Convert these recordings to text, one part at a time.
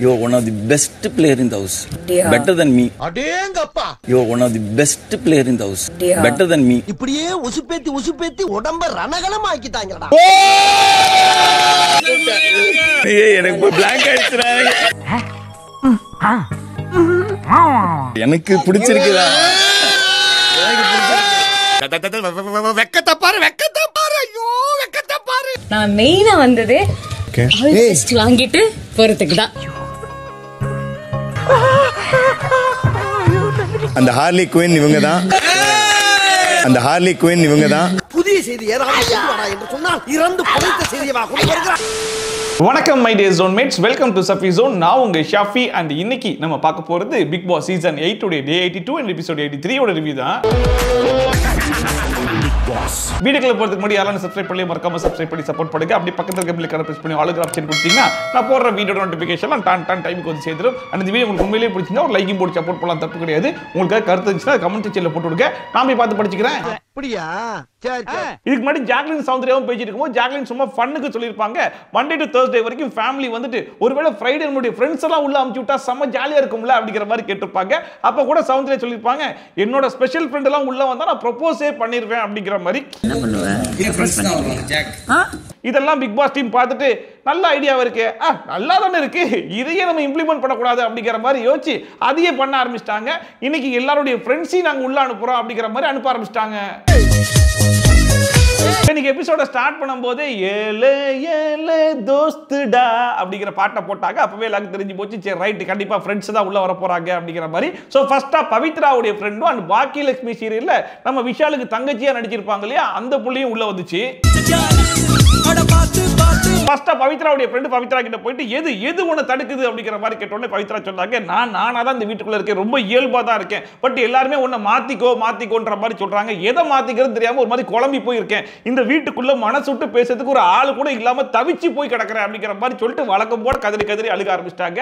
You are one of the best player in the house. Better than me. அடேங்கப்பா. You are one of the best player in the house. Better than me. இப்படியே உசுப்பேத்தி உடம்ப ரணகலம் ஆக்கிட்டாங்கடா. ஏய் எனக்கு blank ஆயிடுச்சுடா. எனக்கு பிடிச்சிருக்குடா. வெக்கத்தை பாரு ஐயோ வெக்கத்தை பாரு. நான் மெயினா வந்ததே டெஸ்ட் வாங்கிட்டு போறதுக்கு தான். அந்த ஹார்லி குயின் இவங்க தான். புதிய செய்தி ஏதாவது கொண்டு வாடா என்று சொன்னால் இறந்து புதைத்த செய்தியவா கொண்டு வருகிறார். வணக்கம் my dear zone mates, welcome to Safi zone. நான் உங்க ஷாஃபி அண்ட் இன்னைக்கு நம்ம பார்க்க போறது பிக் பாஸ் சீசன் 8 உடைய டே 82 அண்ட் எபிசோட் 83 ஓட ரிவ்யூ தான். வீடியோக்குள்ள போறதுக்கு முன்னாடி யாராவது சப்ஸ்கிரைப் பண்ணி மறக்காம சப்ஸ்கிரைப் பண்ணி சப்போர்ட் பண்ணுங்க. அப்படி பக்கத்துல இருக்க பெல் ஐகானை பிரஸ் பண்ணி ஆல் ஆப்ஷன் கொடுத்தீங்கன்னா நான் போடுற வீடியோ நோட்டிஃபிகேஷன் டான் டைமுக்கு வந்து சேர்ந்துடும். அந்த வீடியோ உங்களுக்கு உண்மையிலேயே பிடிச்சிருந்தா ஒரு லைக்கும் போட்டு சப்போர்ட் பண்ணலாம், தப்பு கிடையாது. உங்களுக்கு கருத்து இருந்துச்சுன்னா கமெண்ட் செக்ஷன்ல போட்டு விடுங்க, நான் போய் பார்த்து படிச்சுக்கிறேன். அப்படியா? சரி. இதுக்கு முன்னாடி ஜாக்லின் சௌந்தர்யாவும் பேசிட்டு இருக்கும்போது ஜாக்லின் சும்மா ஃபன்னுக்கு சொல்லியிருப்பாங்க, மண்டே டு தேர்ஸ்டே வரைக்கும் ஃபேமிலி வந்துட்டு ஒருவேளை ஃப்ரைடே நம்மளுடைய ஃப்ரெண்ட்ஸ் எல்லாம் உள்ள அமுச்சு விட்டா செம்ம ஜாலியா இருக்கும்ல அப்படிங்கிற மாதிரி கேட்டிருப்பாங்க. அப்ப கூட சௌந்தர்யா சொல்லியிருப்பாங்க, என்னோட ஸ்பெஷல் ஃப்ரெண்ட் எல்லாம் உள்ள வந்தா நான் ப்ரொபோஸே பண்ணிருவேன் அப்படிங்கிற மாதிரி. இதெல்லாம் பிக் பாஸ் டீம் பார்த்துட்டு நல்ல ஐடியாவா இருக்கு, நல்லா தானே இருக்கு, இதையே நம்ம இம்ப்ளிமெண்ட் பண்ணக்கூடாது அப்படிங்கிற மாதிரி யோசிச்சு அதையே பண்ண ஆரம்பிச்சிட்டாங்க. இன்னைக்கு எல்லாருடைய ஃப்ரெண்ட்ஸையும் நாங்க உள்ள அனுப்புறோம் அப்படிங்கிற மாதிரி அனுப்ப ஆரம்பிச்சிட்டாங்க. இன்னைக்கு எபிசோட ஸ்டார்ட் பண்ணும்போது ஏலே ஏலே தோஸ்துடா அப்படிங்கிற பாட்டை போட்டாங்க. அப்பவே எல்லாருக்கும் தெரிஞ்சு போச்சு, சரி ரைட் கண்டிப்பா ஃப்ரெண்ட்ஸ் தான் உள்ள வர போறாங்க அப்படிங்கிற மாதிரி. சோ ஃபர்ஸ்டா பவித்ராவுடைய ஃப்ரெண்டும் அண்ட் பாக்கியலட்சுமி சீரியல்ல நம்ம விஷாலுக்கு தங்கச்சியா நடிச்சிருப்பாங்க இல்லையா, அந்த புள்ளியும் உள்ள வந்துச்சு. ஃபர்ஸ்டா பவித்ராவுடைய ஃப்ரெண்ட் பவித்ரா கிட்ட போயிட்டு எது உன்னை தடுக்குது அப்படிங்கிற மாதிரி கேட்டோன்னே பவித்ரா சொன்னாங்க, நானா தான் இந்த வீட்டுக்குள்ள இருக்கேன், ரொம்ப இயல்பா தான் இருக்கேன், பட் எல்லாருமே உன்னை மாத்திக்கோன்ற மாதிரி சொல்றாங்க. எதை மாத்திக்கிறது தெரியாம ஒரு மாதிரி குழம்பி போயிருக்கேன், இந்த வீட்டுக்குள்ள மனசு விட்டு பேசுறதுக்கு ஒரு ஆளு கூட இல்லாம தவிச்சு போய் கிடக்குறேன் அப்படிங்கிற மாதிரி சொல்லிட்டு வழக்கம் போல கதறி அழுக ஆரம்பிச்சிட்டாங்க.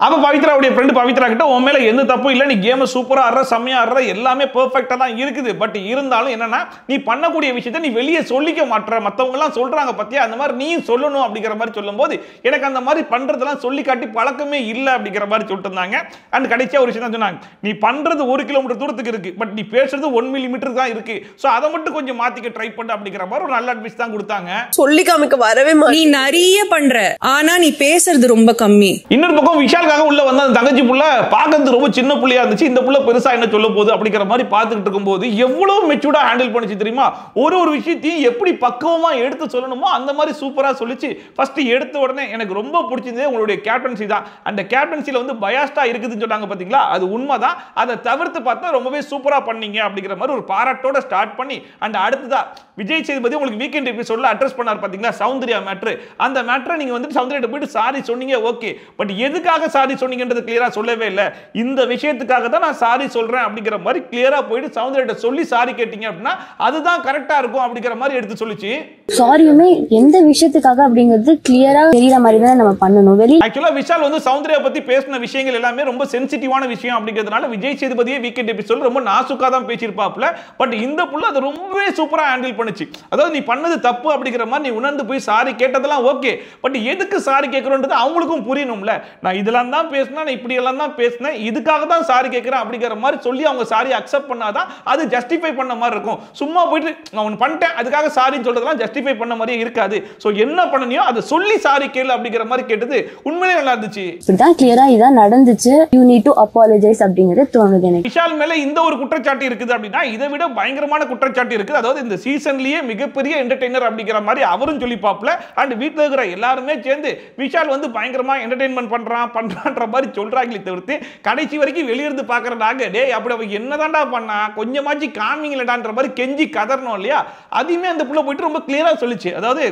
அப்ப பவித்ராவுடைய ஃப்ரெண்ட் பவித்ரா கிட்ட உன் மேல எந்த தப்பும் இல்ல, நீ கேம் சூப்பரா ஆடுற, செம்மையா ஆடுற, எல்லாமே பெர்ஃபெக்ட்டா தான் இருக்குது, பட் இருந்தாலும் என்னன்னா நீ பண்ணக்கூடிய விஷயத்தை நீ வெளியே சொல்லிக்க மாட்ற, மத்தவங்க எல்லாம் சொல்றாங்க பத்தியா, அந்த மாதிரி நீ சொல்லணும் அப்படிங்கிற மாதிரி சொல்லும்போது எனக்கு அந்த மாதிரி பண்றதெல்லாம் சொல்லி காட்டி பழக்கமே இல்ல அப்படிங்கிற மாதிரி சொல்லிட்டு இருந்தாங்க. அண்ட் கடைசியா ஒரு விஷயம் தான் சொன்னாங்க, நீ பண்றது 1 கிலோமீட்டர் தூரத்துக்கு இருக்கு, பட் நீ பேசுறது 1 மில்லிமீட்டர் தான் இருக்கு, சோ அதை மட்டும் கொஞ்சம் மாத்திக்க ட்ரை பண்ணு அப்படிங்கிற மாதிரி ஒரு நல்ல அட்வைஸ் தான் கொடுத்தாங்க. சொல்லி காமிக்க வரவே மாட்டேன், நீ நிறைய பண்ற ஆனா நீ பேசுறது ரொம்ப கம்மி. இன்னொரு பக்கம் விஷால் உள்ள வந்து அந்த தங்கச்சி புள்ள பார்க்கிறது ரொம்ப சின்ன புள்ளையா இருந்துச்சு, இந்த புள்ள பெருசா என்ன சொல்ல போகுது அப்படிங்கிற மாதிரி பார்த்துக்கிட்டு இருக்கும்போது எவ்வளவு மெச்சூர்டா ஹேண்டில் பண்ணிச்சு தெரியுமா. ஒரு விஷயத்தையும் எப்படி பக்குவமா எடுத்து சொல்லணுமோ அந்த மாதிரி சூப்பரா சொல்லிச்சு. ஃபர்ஸ்ட் எடுத்த உடனே எனக்கு ரொம்ப பிடிச்சது உங்களுடைய கேப்டன்சி தான். அந்த கேப்டன்சில வந்து பயாஸ்டா இருக்குதுன்னு சொன்னாங்க பாத்தீங்களா, அது உண்மைதான். அதை தவிர்த்து பார்த்தா ரொம்பவே சூப்பரா பண்ணீங்க அப்படிங்கிற மாதிரி ஒரு பாராட்டோட ஸ்டார்ட் பண்ணி அண்ட் அடுத்ததா விஜய் சேதுபதி உங்களுக்கு வீக்கெண்ட் எபிசோட்ல அட்ரஸ் பண்ணார் பாத்தீங்களா, சௌந்தர்யா மேட்டர். அந்த மேட்டரை நீங்க வந்து சௌந்தர்யா போயிட்டு சாரி சொன்னீங்க, ஓகே, பட் எதுக்காக சாரி சொன்னீங்கன்றது கிளியரா சொல்லவே இல்ல. இந்த விஷயத்துக்காக தான் நான் சாரி சொல்றேன் அப்படிங்கிற மாதிரி கிளியரா போயிட்டு சௌந்தர்யா சொல்லி சாரி கேட்டீங்க அப்படின்னா அதுதான் கரெக்டா இருக்கும் அப்படிங்கிற மாதிரி எடுத்து சொல்லிச்சு. சாரியுமே எந்த விஷயத்துக்காக அப்படிங்கிறது கிளியரா தெரியற மாதிரி தான் நம்ம பண்ணணும். ஆக்சுவலா விஷால் வந்து சௌந்தர்யா பத்தி பேசின விஷயங்கள் எல்லாமே ரொம்ப சென்சிட்டிவான விஷயம் அப்படிங்கிறதுனால விஜய் சேதுபதியே வீக்கெண்ட் எபிசோட் ரொம்ப நாசுக்கா தான் பேசியிருப்பாப்ல. பட் இந்த புள்ள அது ரொம்பவே சூப்பரா ஹேண்டில் பண்ணுச்சு. அதாவது நீ பண்ணது தப்பு அப்படிங்கிற மாதிரி நீ உணர்ந்து போய் சாரி கேட்டதெல்லாம் ஓகே, பட் எதுக்கு சாரி கேட்கறோன்றது அவங்களுக்கும் புரியணும்ல. நான் இதெல்லாம் தான் பேசினா, நான் இப்படி எல்லாம் தான் பேசினேன், இதுக்காக தான் சாரி கேட்கிறேன் அப்படிங்கிற மாதிரி சொல்லி அவங்க சாரி அக்செப்ட் பண்ணாதான் அது ஜஸ்டிஃபை பண்ண மாதிரி இருக்கும். சும்மா போயிட்டு நான் ஒன்னு பண்ணிட்டேன் அதுக்காக சாரின்னு சொல்றதெல்லாம் ஜஸ்டிஃபை பண்ண மாதிரியே இருக்காது. சோ என்ன பண்ணனியோ அதை சொல்லி சாரி கேளு அப்படிங்கிற மாதிரி கேட்டது உண்மையிலே நல்லா இருந்துச்சு. இதுதான் கிளியரா இதான் நடந்துச்சு, யூ நீட் டு அப்பாலஜைஸ் அப்படிங்கிறது தோணுது எனக்கு. விஷால் மேல இந்த ஒரு குற்றச்சாட்டு இருக்குது அப்படின்னா இதை விட பயங்கரமான குற்றச்சாட்டு இருக்குது. அதாவது இந்த சீசன்லயே மிகப்பெரிய என்டர்டெய்னர் அப்படிங்கிற மாதிரி அவரும் சொல்லி பாப்பல. அண்ட் வீட்டுல இருக்கிற எல்லாருமே சேர்ந்து விஷால் வந்து பயங்கரமா என்டர்டெயின்மெண்ட் பண்றான்ற மாதிரி சொல்றாங்களே தவிர்த்து கடைசி வரைக்கும் வெளியிருந்து பாக்குற நாங்க டேய் அப்படி அவ என்னதான்டா பண்ணா கொஞ்சமாச்சு காமிங்களடான்ற மாதிரி கெஞ்சி கதறணும் இல்லையா, அதையுமே அந்த புள்ள போயிட்டு ரொம்ப கிளியரா சொல்லிச்சு. அதாவது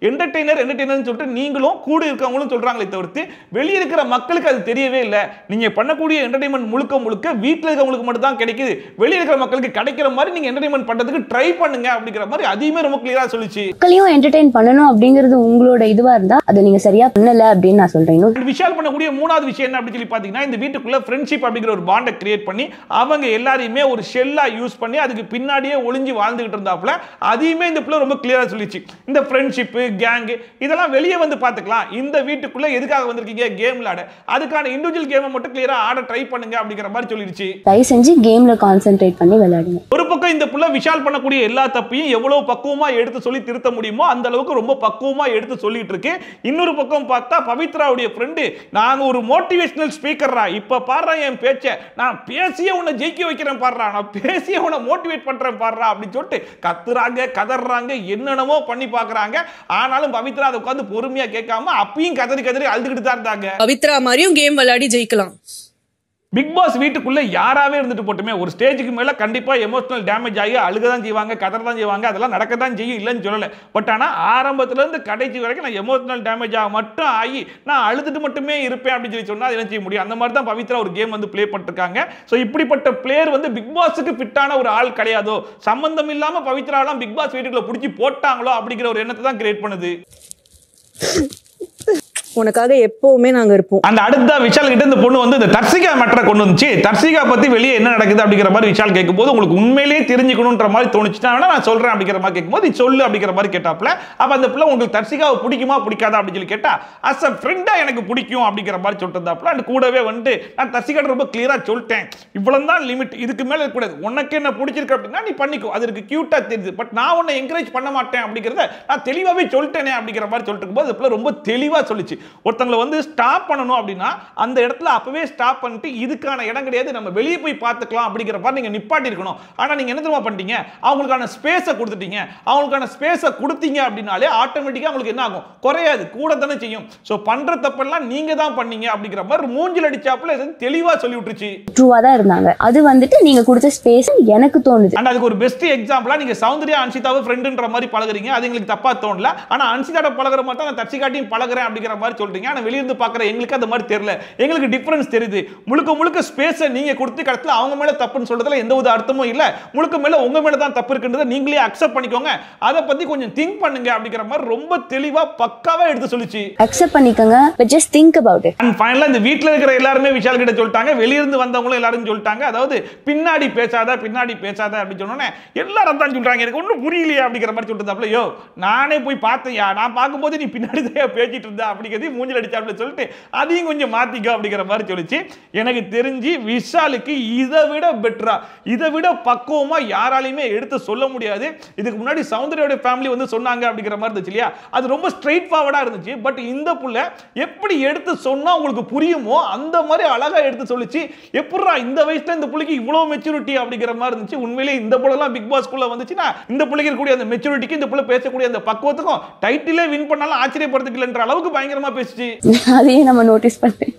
என்டர்டெய்னர் சொல்லிட்டு நீங்களும் கூட இருக்கவங்களும் சொல்றாங்களே தவிர்த்து வெளியே இருக்கிற மக்களுக்கு அது தெரியவே இல்லை. நீங்க பண்ணக்கூடிய என்டர்டெயின்மெண்ட் முழுக்க வீட்டில் இருக்கவங்களுக்கு மட்டும் தான் கிடைக்குது, வெளியே இருக்கிற மக்களுக்கு கிடைக்கிற மாதிரி நீங்க என்டர்டெயின்மெண்ட் பண்றதுக்கு ட்ரை பண்ணுங்க அப்படிங்கிற மாதிரி அதையுமே ரொம்ப கிளியரா சொல்லிச்சு. மக்களையும் என்டர்டெயின் பண்ணணும் அப்படிங்கிறது உங்களோட இதுவா இருந்தா அதை நீங்க சரியா பண்ணல அப்படின்னு நான் சொல்றேன். விஷால் பண்ணக்கூடிய மூணாவது விஷயம் என்ன அப்படின்னு சொல்லி பாத்தீங்கன்னா, இந்த வீட்டுக்குள்ள ஃப்ரெண்ட்ஷிப் அப்படிங்கிற ஒரு பாண்டை கிரியேட் பண்ணி அவங்க எல்லாரையுமே ஒரு ஷெல்லா யூஸ் பண்ணி அதுக்கு பின்னாடியே ஒளிஞ்சு வாழ்ந்துகிட்டு இருந்தாப்ல. அதையுமே இந்த பிள்ளை ரொம்ப கிளியரா சொல்லிச்சு. இந்த ஃப்ரெண்ட்ஷிப் கேங் இதெல்லாம் வெளியே வந்து பார்த்துக்கலாம். இந்த வீட்டுக்குள்ள எதுக்காக வந்திருக்கீங்க? கேம் விளையாட. அதுக்கான இண்டிவிஜுவல் கேமை மட்டும் கிளியரா ஆட ட்ரை பண்ணுங்க அப்படிங்கிற மாதிரி சொல்லிருச்சு. தயவு செஞ்சு கேம்ல கான்சென்ட்ரேட் பண்ணி விளையாடுங்க. ஒரு பக்கம் இந்த புள்ள விஷால் பண்ணக்கூடிய எல்லா தப்பையும் எவ்வளவு பக்குவமா எடுத்து சொல்லி திருத்த முடியுமோ அந்த அளவுக்கு ரொம்ப பக்குவமா எடுத்து சொல்லிட்டு இருக்கு. இன்னொரு பக்கம் பார்த்தா பவித்ராவுடைய ஃப்ரெண்டு, நாங்க ஒரு மோட்டிவேஷனல் ஸ்பீக்கர்ரா, இப்ப பாடுறா என் பேச்ச, நான் பேசியே உன்னை ஜெயிக்க வைக்கிறேன் பாடுறா, நான் பேசியே உன்னை மோட்டிவேட் பண்றேன் பாடுறா அப்படின்னு சொல்லிட்டு கத்துறாங்க, கதறாங்க, என்னென்னமோ பண்ணி பாக்குறாங்க. ஆனாலும் பவித்ரா அதை உட்காந்து பொறுமையா கேட்காம அப்பயும் கதறி கதறி அழுதுகிட்டு தான் இருந்தாங்க. பவித்ரா மாதிரியும் கேம் விளையாடி ஜெயிக்கலாம். பிக் பாஸ் வீட்டுக்குள்ள யாராவே இருந்துட்டு போட்டுமே ஒரு ஸ்டேஜுக்கு மேல கண்டிப்பா எமோஷனல் டேமேஜ் ஆகி அழுகதான் செய்வாங்க, கதறதான் செய்வாங்க, அதெல்லாம் நடக்கத்தான் செய்யும், இல்லைன்னு சொல்லல. பட் ஆனா ஆரம்பத்துல இருந்து கடைசி வரைக்கும் நான் எமோஷனல் டேமேஜ் மட்டும் ஆகி நான் அழுதுட்டு மட்டுமே இருப்பேன் அப்படின்னு சொல்லி சொன்னா என்ன செய்ய முடியும்? அந்த மாதிரி தான் பவித்ரா ஒரு கேம் வந்து பிளே பண்ணிருக்காங்க. ஸோ இப்படிப்பட்ட பிளேயர் வந்து பிக் பாஸுக்கு ஃபிட்டான ஒரு ஆள் கிடையாதோ, சம்பந்தம் இல்லாம பவித்ராலாம் பிக் பாஸ் வீட்டுக்குள்ள பிடிச்சி போட்டாங்களோ அப்படிங்கிற ஒரு எண்ணத்தை தான் கிரியேட் பண்ணுது. உனக்காக எப்பவுமே நாங்க இருப்போம். அந்த அடுத்த விஷால் கிட்ட இந்த பொண்ணு வந்து இந்த தர்சிகா மேட்டரை கொண்டு வந்துச்சு. தர்சிகா பத்தி வெளியே என்ன நடக்குது அப்படிங்கிற மாதிரி விஷால் கேட்கும்போது உங்களுக்கு உண்மையிலேயே தெரிஞ்சுக்கணும்ன்ற மாதிரி தோணுச்சுன்னா நான் சொல்றேன் அப்படிங்கிற மாதிரி கேட்கும்போது சொல்லு அப்படிங்கிற மாதிரி கேட்டாப்ல. அப்ப அந்த பிள்ளை உங்களுக்கு தர்சிகாவை பிடிக்குமா பிடிக்காதா அப்படின்னு சொல்லி கேட்டா அஸ் அ ஃப்ரெண்டா எனக்கு பிடிக்கும் அப்படிங்கிற மாதிரி சொல்லிட்டு அண்ட் கூடவே வந்து நான் தர்சிகா ரொம்ப கிளியரா சொல்லிட்டேன், இவ்வளவுதான் லிமிட், இதுக்கு மேல இருக்கக்கூடாது, உனக்கு என்ன பிடிச்சிருக்கு அப்படின்னா நீ பண்ணிக்கோ, அது இருக்கு கியூட்டா தெரியுது, பட் நான் உன்னை என்கரேஜ் பண்ண மாட்டேன் அப்படிங்கிறத நான் தெளிவாவே சொல்லிட்டேனே அப்படிங்கிற மாதிரி சொல்லிட்டு இருக்கும்போது அந்த பிள்ளை ரொம்ப தெளிவா சொல்லிச்சு. ஒருத்தங்களை வந்து ஸ்டாப் பண்ணணும் அப்படின்னா அந்த இடத்துல அப்பவே ஸ்டாப் பண்ணிட்டு இதுக்கான இடம் கிடையாது, நம்ம வெளியே போய் பார்த்துக்கலாம் அப்படிங்கிற மாதிரி நீங்க நிப்பாட்டி இருக்கணும். ஆனா நீங்க என்ன தெரியுமா பண்ணிட்டீங்க? அவங்களுக்கான ஸ்பேஸை கொடுத்துட்டீங்க. அவங்களுக்கான ஸ்பேஸை கொடுத்தீங்க அப்படின்னாலே ஆட்டோமேட்டிக்கா உங்களுக்கு என்ன ஆகும்? குறையாது, கூட தானே செய்யும். சோ பண்ற தப்பெல்லாம் நீங்க தான் பண்ணீங்க அப்படிங்கிற மாதிரி மூஞ்சில் அடிச்சாப்புல தெளிவா சொல்லி விட்டுருச்சு. ட்ரூவா தான் இருந்தாங்க. அது வந்துட்டு நீங்க கொடுத்த ஸ்பேஸ் எனக்கு தோணுது. அண்ட் அதுக்கு ஒரு பெஸ்ட் எக்ஸாம்பிளா நீங்க சௌந்தர்யா அன்சிதாவை ஃப்ரெண்டுன்ற மாதிரி பழகுறீங்க, அது எங்களுக்கு தப்பா தோணல. ஆனா அன்சிதாட பழகுற மாதிரி தான் நான் தர்சிகாட்டியும் பழகுறேன் அப்படிங்கிற மாதிரி சொல்றீங்க. ஆனா வெளியிருந்து பார்க்குற எங்களுக்கு அந்த மாதிரி தெரியல, எங்களுக்கு டிஃபரன்ஸ் தெரியுது. முழுக்க முழுக்க ஸ்பேஸை நீங்க கொடுத்து கடத்துல அவங்க மேல தப்புன்னு சொல்றதுல எந்த ஒரு அர்த்தமும் இல்ல, முழுக்க மேல உங்க மேல தான் தப்பு இருக்குன்றதை நீங்களே அக்செப்ட் பண்ணிக்கோங்க, அதை பத்தி கொஞ்சம் திங்க் பண்ணுங்க அப்படிங்கிற மாதிரி ரொம்ப தெளிவா பக்காவா எடுத்து சொல்லிச்சு. அக்செப்ட் பண்ணிக்கோங்க, but just think about it. And ஃபைனலா இந்த வீட்ல இருக்கிற எல்லாருமே விஷால் கிட்ட சொல்லிட்டாங்க, வெளியிருந்து வந்தவங்களும் எல்லாரும் சொல்லிட்டாங்க, அதாவது பின்னாடி பேசாத அப்படின்னு சொன்னோன்னே எல்லாரும் தான் சொல்றாங்க, எனக்கு ஒன்றும் புரியலையே அப்படிங்கிற மாதிரி சொல்லிட்டு யோ நானே போய் பார்த்தையா, நான் பார்க்கும்போது நீ பின்னாடி தான் பேசிட்டு இருந்தா அப்படிங்கிறது மூஞ்சில் அடிச்சாப்ல சொல்லிட்டு அதையும் கொஞ்சம் மாத்திக்க அப்படிங்கிற மாதிரி சொல்லிச்சு. எனக்கு தெரிஞ்சு விஷாலுக்கு இதை விட பெட்டரா, இதை விட பக்குவமா யாராலையுமே எடுத்து சொல்ல முடியாது. இதுக்கு முன்னாடி சௌந்தர்யோட ஃபேமிலி வந்து சொன்னாங்க அப்படிங்கிற மாதிரி இருந்துச்சு இல்லையா, அது ரொம்ப ஸ்ட்ரெயிட் ஃபார்வர்டா இருந்துச்சு. பட் இந்த புள்ள எப்படி எடுத்து சொன்னா உங்களுக்கு புரியுமோ அந்த மாதிரி அழகா எடுத்து சொல்லிச்சு. எப்படிடா இந்த வயசுல இந்த புள்ளைக்கு இவ்வளவு மெச்சூரிட்டி அப்படிங்கிற மாதிரி இருந்துச்சு. உண்மையிலே இந்த புள்ளலாம் பிக் பாஸ் குள்ள வந்துச்சுன்னா இந்த புள்ளைக்கு இருக்கக்கூடிய அந்த மெச்சூரிட்டிக்கு இந்த புள்ள பேசக்கூடிய அந்த பக்குவத்துக்கும் டைட்டிலே வின் பண்ணாலும் ஆச்சரியப்படுறதுக்குன்ற அளவுக்கு பயங்கரமா பேசிச்சு. அதையும் நம்ம நோட்டீஸ் பண்ணேன்.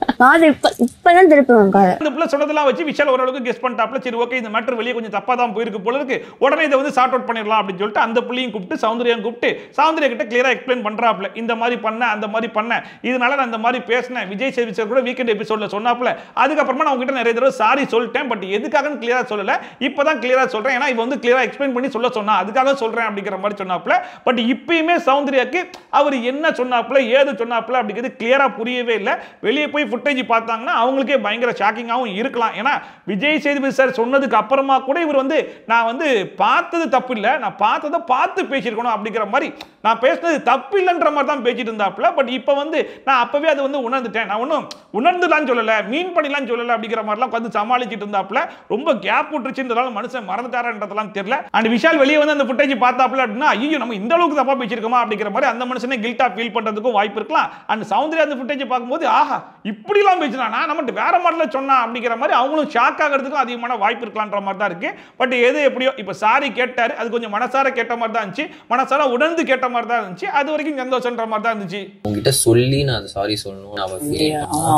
இப்பதான் திருப்புவாங்க. இந்த புள்ள சொன்னதெல்லாம் வச்சு விஷால் ஓரளவுக்கு கெஸ் பண்ணிட்டாப்ல. சரி ஓகே, இந்த மேட்டர் வெளியே கொஞ்சம் தப்பா தான் போயிருக்கு போல இருக்கு, உடனே இதை வந்து சார்ட் அவுட் பண்ணிடலாம் அப்படின்னு சொல்லிட்டு அந்த புள்ளையும் கூப்பிட்டு சௌந்தர்யா கிட்ட கிளியரா எக்ஸ்பிளைன் பண்றாப்ல. இந்த மாதிரி பண்ண அந்த மாதிரி பண்ண, இதனால நான் இந்த மாதிரி பேசினேன், விஜய் சேவி சார் கூட வீக்கெண்ட் எபிசோட்ல சொன்னாப்ல. அதுக்கப்புறமா நான் உங்ககிட்ட நிறைய தடவை சாரி சொல்லிட்டேன், பட் எதுக்காக கிளியரா சொல்லல, இப்பதான் கிளியரா சொல்றேன், ஏன்னா இவ வந்து கிளியரா எக்ஸ்பிளைன் பண்ணி சொல்ல சொன்னா அதுக்காக சொல்றேன் அப்படிங்கிற மாதிரி சொன்னாப்ல. பட் இப்பயுமே சௌந்தர்யாக்கு அவர் என்ன சொன்னாப்ல ஏது சொன்னாப்ல அப்படிங்கிறது கிளியரா புரியவே இல்லை. வெளியே போய் ஃபுட்டேஜ் பார்த்தாங்கன்னா அவங்களுக்கே பயங்கர ஷாக்கிங்காகவும் இருக்கலாம். ஏன்னா விஜய் சேதுபதி சார் சொன்னதுக்கு அப்புறமா கூட இவர் வந்து நான் வந்து பார்த்தது தப்பு இல்லை, நான் பார்த்ததை பார்த்து பேசியிருக்கணும் அப்படிங்கிற மாதிரி, நான் பேசினது தப்பு இல்லைன்ற மாதிரி தான் பேசிட்டு இருந்தாப்ல. பட் இப்போ வந்து நான் அப்பவே அதை வந்து உணர்ந்துட்டேன், நான் ஒன்றும் உணர்ந்துலாம் சொல்லலை, மீன் பண்ணிலாம் சொல்லலை அப்படிங்கிற மாதிரிலாம் வந்து சமாளிச்சுட்டு இருந்தாப்ல. ரொம்ப கேப் விட்டுருச்சுன்றதால மனுஷன் மறந்துட்டாரன்றதெல்லாம் தெரியல. அண்ட் விஷால் வெளியே வந்து அந்த ஃபுட்டேஜ் பார்த்தாப்ல அப்படின்னா ஐயோ நம்ம இந்த அளவுக்கு தப்பா பேசியிருக்கோமா அப்படிங்கிற மாதிரி அந்த மனுஷனே கில்ட்டா ஃபீல் பண்றதுக்கும் வாய்ப்பு இருக்கலாம். அண்ட் சௌந்தர்யா அந்த ஃபுட்டேஜ் பார்க்கும்போது ஆஹா இப்படிலாம் பேசினா நம்மகிட்ட வேற மாதிரில சொன்னா அப்படிங்கிற மாதிரி அவங்களும் ஷாக் ஆகிறதுக்கும் அதிகமான வாய்ப்பு இருக்கலாம்ன்ற மாதிரி தான் இருக்கு. பட் எது எப்படியோ இப்போ சாரி கேட்டாரு, அது கொஞ்சம் மனசார கேட்ட மாதிரி தான் இருந்துச்சு, மனசார உணர்ந்து கேட்ட மாதிரி தான் இருந்துச்சு, அது வரைக்கும் சந்தோஷன்ற மாதிரி தான் இருந்துச்சு. உங்ககிட்ட சொல்லி நான் சாரி சொல்லணும்,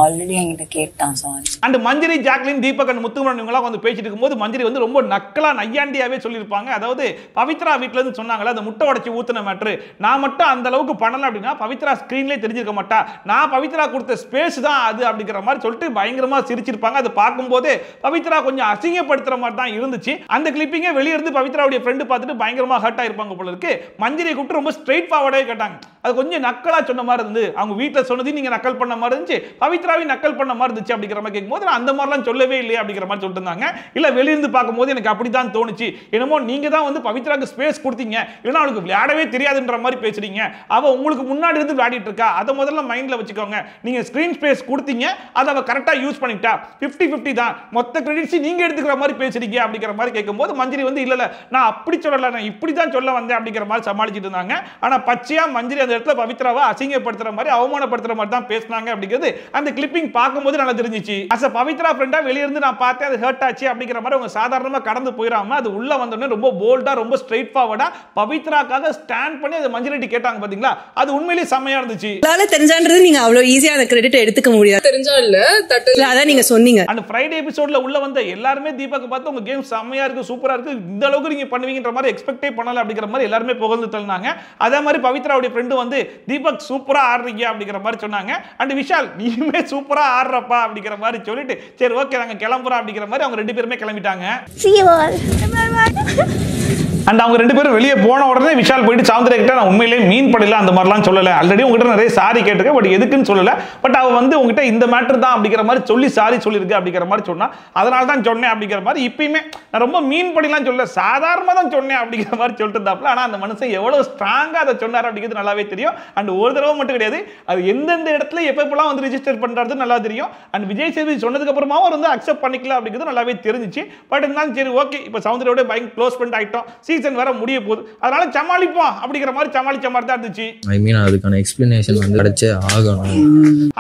ஆல்ரெடி என்கிட்ட கேட்டான் sorry. And Manjari, Jacqueline, Deepak and Muthukumaran இவங்கலாம் வந்து பேசிட்டு இருக்கும்போது மஞ்சரி வந்து ரொம்ப நக்கலா நையாண்டியாவே சொல்லியிருப்பாங்க. அதாவது பவித்ரா வீட்டுல இருந்து சொன்னாங்களா அந்த முட்டை உடைச்சி ஊத்துன மேட்ரு, நான் மட்டும் அந்த அளவுக்கு பண்ணல அப்படின்னா பவித்ரா ஸ்கிரீன்லேயே தெரிஞ்சிருக்க மாட்டா, நான் பவித்ரா கொடுத்த ஸ்பேஸ் தான் அது அப்படிங்கிற மாதிரி சொல்லிட்டு பயங்கரமா சிரிச்சிருப்பாங்க. அது பார்க்கும்போது பவித்ரா கொஞ்சம் அசிங்கப்படுத்துற மாதிரி தான் இருந்துச்சு. அந்த கிளிப்பிங்கே வெளியே இருந்து பவித்ராவுடைய ஃப்ரெண்டு பார்த்துட்டு பயங்கரமா ஹர்ட் ஆயிருப்பாங்க போல இருக்கு. மஞ்சரியை கூப்பிட்டு ரொம்ப ஸ்ட்ரெயிட் ஃபார்வர்டாக கேட்டாங்க, அது கொஞ்சம் நக்கலா சொன்ன மாதிரி இருந்து, அவங்க வீட்டுல சொன்னதையும் நீங்க நக்கல் பண்ண மாதிரி இருந்துச்சு, பவித்ராவையும் நக்கல் பண்ண மாதிரி இருந்துச்சு அப்படிங்கிற மாதிரி கேட்கும்போது நான் அந்த மாதிரிலாம் சொல்லவே இல்லையே அப்படிங்கிற மாதிரி சொல்லிட்டு இருந்தாங்க. இல்ல வெளியிருந்து பார்க்கும்போது எனக்கு அப்படிதான் தோணுச்சு, என்னமோ நீங்க தான் வந்து பவித்ராக்கு ஸ்பேஸ் கொடுத்தீங்க, இல்லைன்னா அவளுக்கு விளையாடவே தெரியாதுன்ற மாதிரி பேசுறீங்க, அவ உங்களுக்கு முன்னாடி இருந்து விளையாடிட்டு இருக்கா, அதை முதல்ல மைண்ட்ல வச்சுக்கோங்க, நீங்க ஸ்கிரீன் ஸ்பேஸ் கொடுத்தீங்க, அதை அவ கரெக்டா யூஸ் பண்ணிட்டா, 50-50 தான், மொத்த கிரெடிட்ஸ் நீங்க எடுத்துக்கிற மாதிரி பேசுறீங்க அப்படிங்கிற மாதிரி கேட்கும்போது மஞ்சரி வந்து இல்ல நான் அப்படி சொல்லல, நான் இப்படி தான் சொல்ல வந்தேன் அப்படிங்கிற மாதிரி சமாளிச்சிட்டு இருந்தாங்க. ஆனா பச்சையா மஞ்சரி அந்த இடத்துல பவித்ராவை அசிங்கப்படுத்துற மாதிரி அவமானப்படுத்துற மாதிரி தான் பேசினாங்க அப்படிங்கிறது அந்த கிளிப்பிங் பார்க்கும்போது நல்லா தெரிஞ்சிச்சு. அஸ் பவித்ரா ஃப்ரெண்டா வெளிய இருந்து நான் பார்த்தேன், அது ஹர்ட் ஆச்சு அப்படிங்கிற மாதிரி அவங்க சாதாரணமா கடந்து போயிடாம அது உள்ள வந்தோடனே ரொம்ப போல்டா ரொம்ப ஸ்ட்ரைட் ஃபார்வர்டா பவித்ராக்காக ஸ்டாண்ட் பண்ணி அதை மஞ்சரி கேட்டாங்க பாத்தீங்களா, அது உண்மையிலேயே செம்மையா இருந்துச்சு. அதனால தெரிஞ்சான்றது நீங்க அவ்வளவு ஈஸியா அந்த கிரெடிட் எடுத்துக்க முடியாது, தெரிஞ்சா இல்ல தட்டு அதான் நீங்க சொன்னீங்க. அந்த ஃப்ரைடே எபிசோட்ல உள்ள வந்த எல்லாருமே தீபக் பார்த்து உங்க கேம் செம்மையா இருக்கு, சூப்பரா இருக்கு, இந்த அளவுக்கு நீங்க பண்ணுவீங்கன்ற மாதிரி எக்ஸ்பெக்டே பண்ணல அப்படிங்கிற மாதிரி எல்லாருமே புகழ்ந்து தள்ளினாங்க. அதே மாதிரி பவித்ராவுடைய ஃப்ரெண்டு வந்து தீபக் சூப்பரா ஆடுறீங்க அப்படிங்கிற மாதிரி சொன்னாங்க. அண்ட் விஷால் நீயுமே சூப்பரா ஆடுறப்பா அப்படிங்கிற மாதிரி சொல்லிட்டு சரி ஓகே நாங்க கிளம்புறோம் அப்படிங்கிற மாதிரி அவங்க 2 பேருமே கிளம்பிட்டாங்க. அண்ட் அவங்க 2 பேரும் வெளியே போன உடனே விஷால் போயிட்டு சௌந்தர்யா கிட்ட நான் உண்மையிலேயே மீன் பண்ணல அந்த மாதிரிலாம் சொல்லல, ஆல்ரெடி உங்ககிட்ட நிறைய சாரி கேட்டிருக்கேன், பட் எதுக்குன்னு சொல்லல, பட் அவ வந்து உங்ககிட்ட இந்த மேட்டர் தான் அப்படிங்கிற மாதிரி சொல்லி சாரி சொல்லியிருக்கு அப்படிங்கிற மாதிரி சொன்னா, அதனால தான் சொன்னேன் அப்படிங்கிற மாதிரி இப்பயுமே நான் ரொம்ப மீன் பண்ணிலாம் சொல்லல, சாதாரணமா தான் சொன்னேன் அப்படிங்கிற மாதிரி சொல்லிட்டு இருந்தாப்ல. ஆனா அந்த மனுஷன் எவ்வளவு ஸ்ட்ராங்கா அதை சொன்னார் அப்படிங்கிறது நல்லாவே தெரியும். அண்ட் ஒரு தடவை மட்டும் கிடையாது, அது எந்தெந்த இடத்துல எப்பெல்லாம் வந்து ரிஜிஸ்டர் பண்றது நல்லா தெரியும். அண்ட் விஜய் சேதுபதி சொன்னதுக்கு அப்புறமா அவர் வந்து அக்செப்ட் பண்ணிக்கல அப்படிங்கிறது நல்லாவே தெரிஞ்சிச்சு. பட் இருந்தாலும் சரி ஓகே, இப்போ சௌந்தர்யோட பயங்கர க்ளோஸ் ஃப்ரெண்ட் ஆயிட்டோம், சீசன் வர முடிய போகுது, அதனால சமாளிப்போம் அப்படிங்கிற மாதிரி சமாளிச்ச மாதிரி தான் இருந்துச்சு. ஐ மீன் அதுக்கான எக்ஸ்பிளனேஷன் வந்து கிடைச்சே ஆகணும்.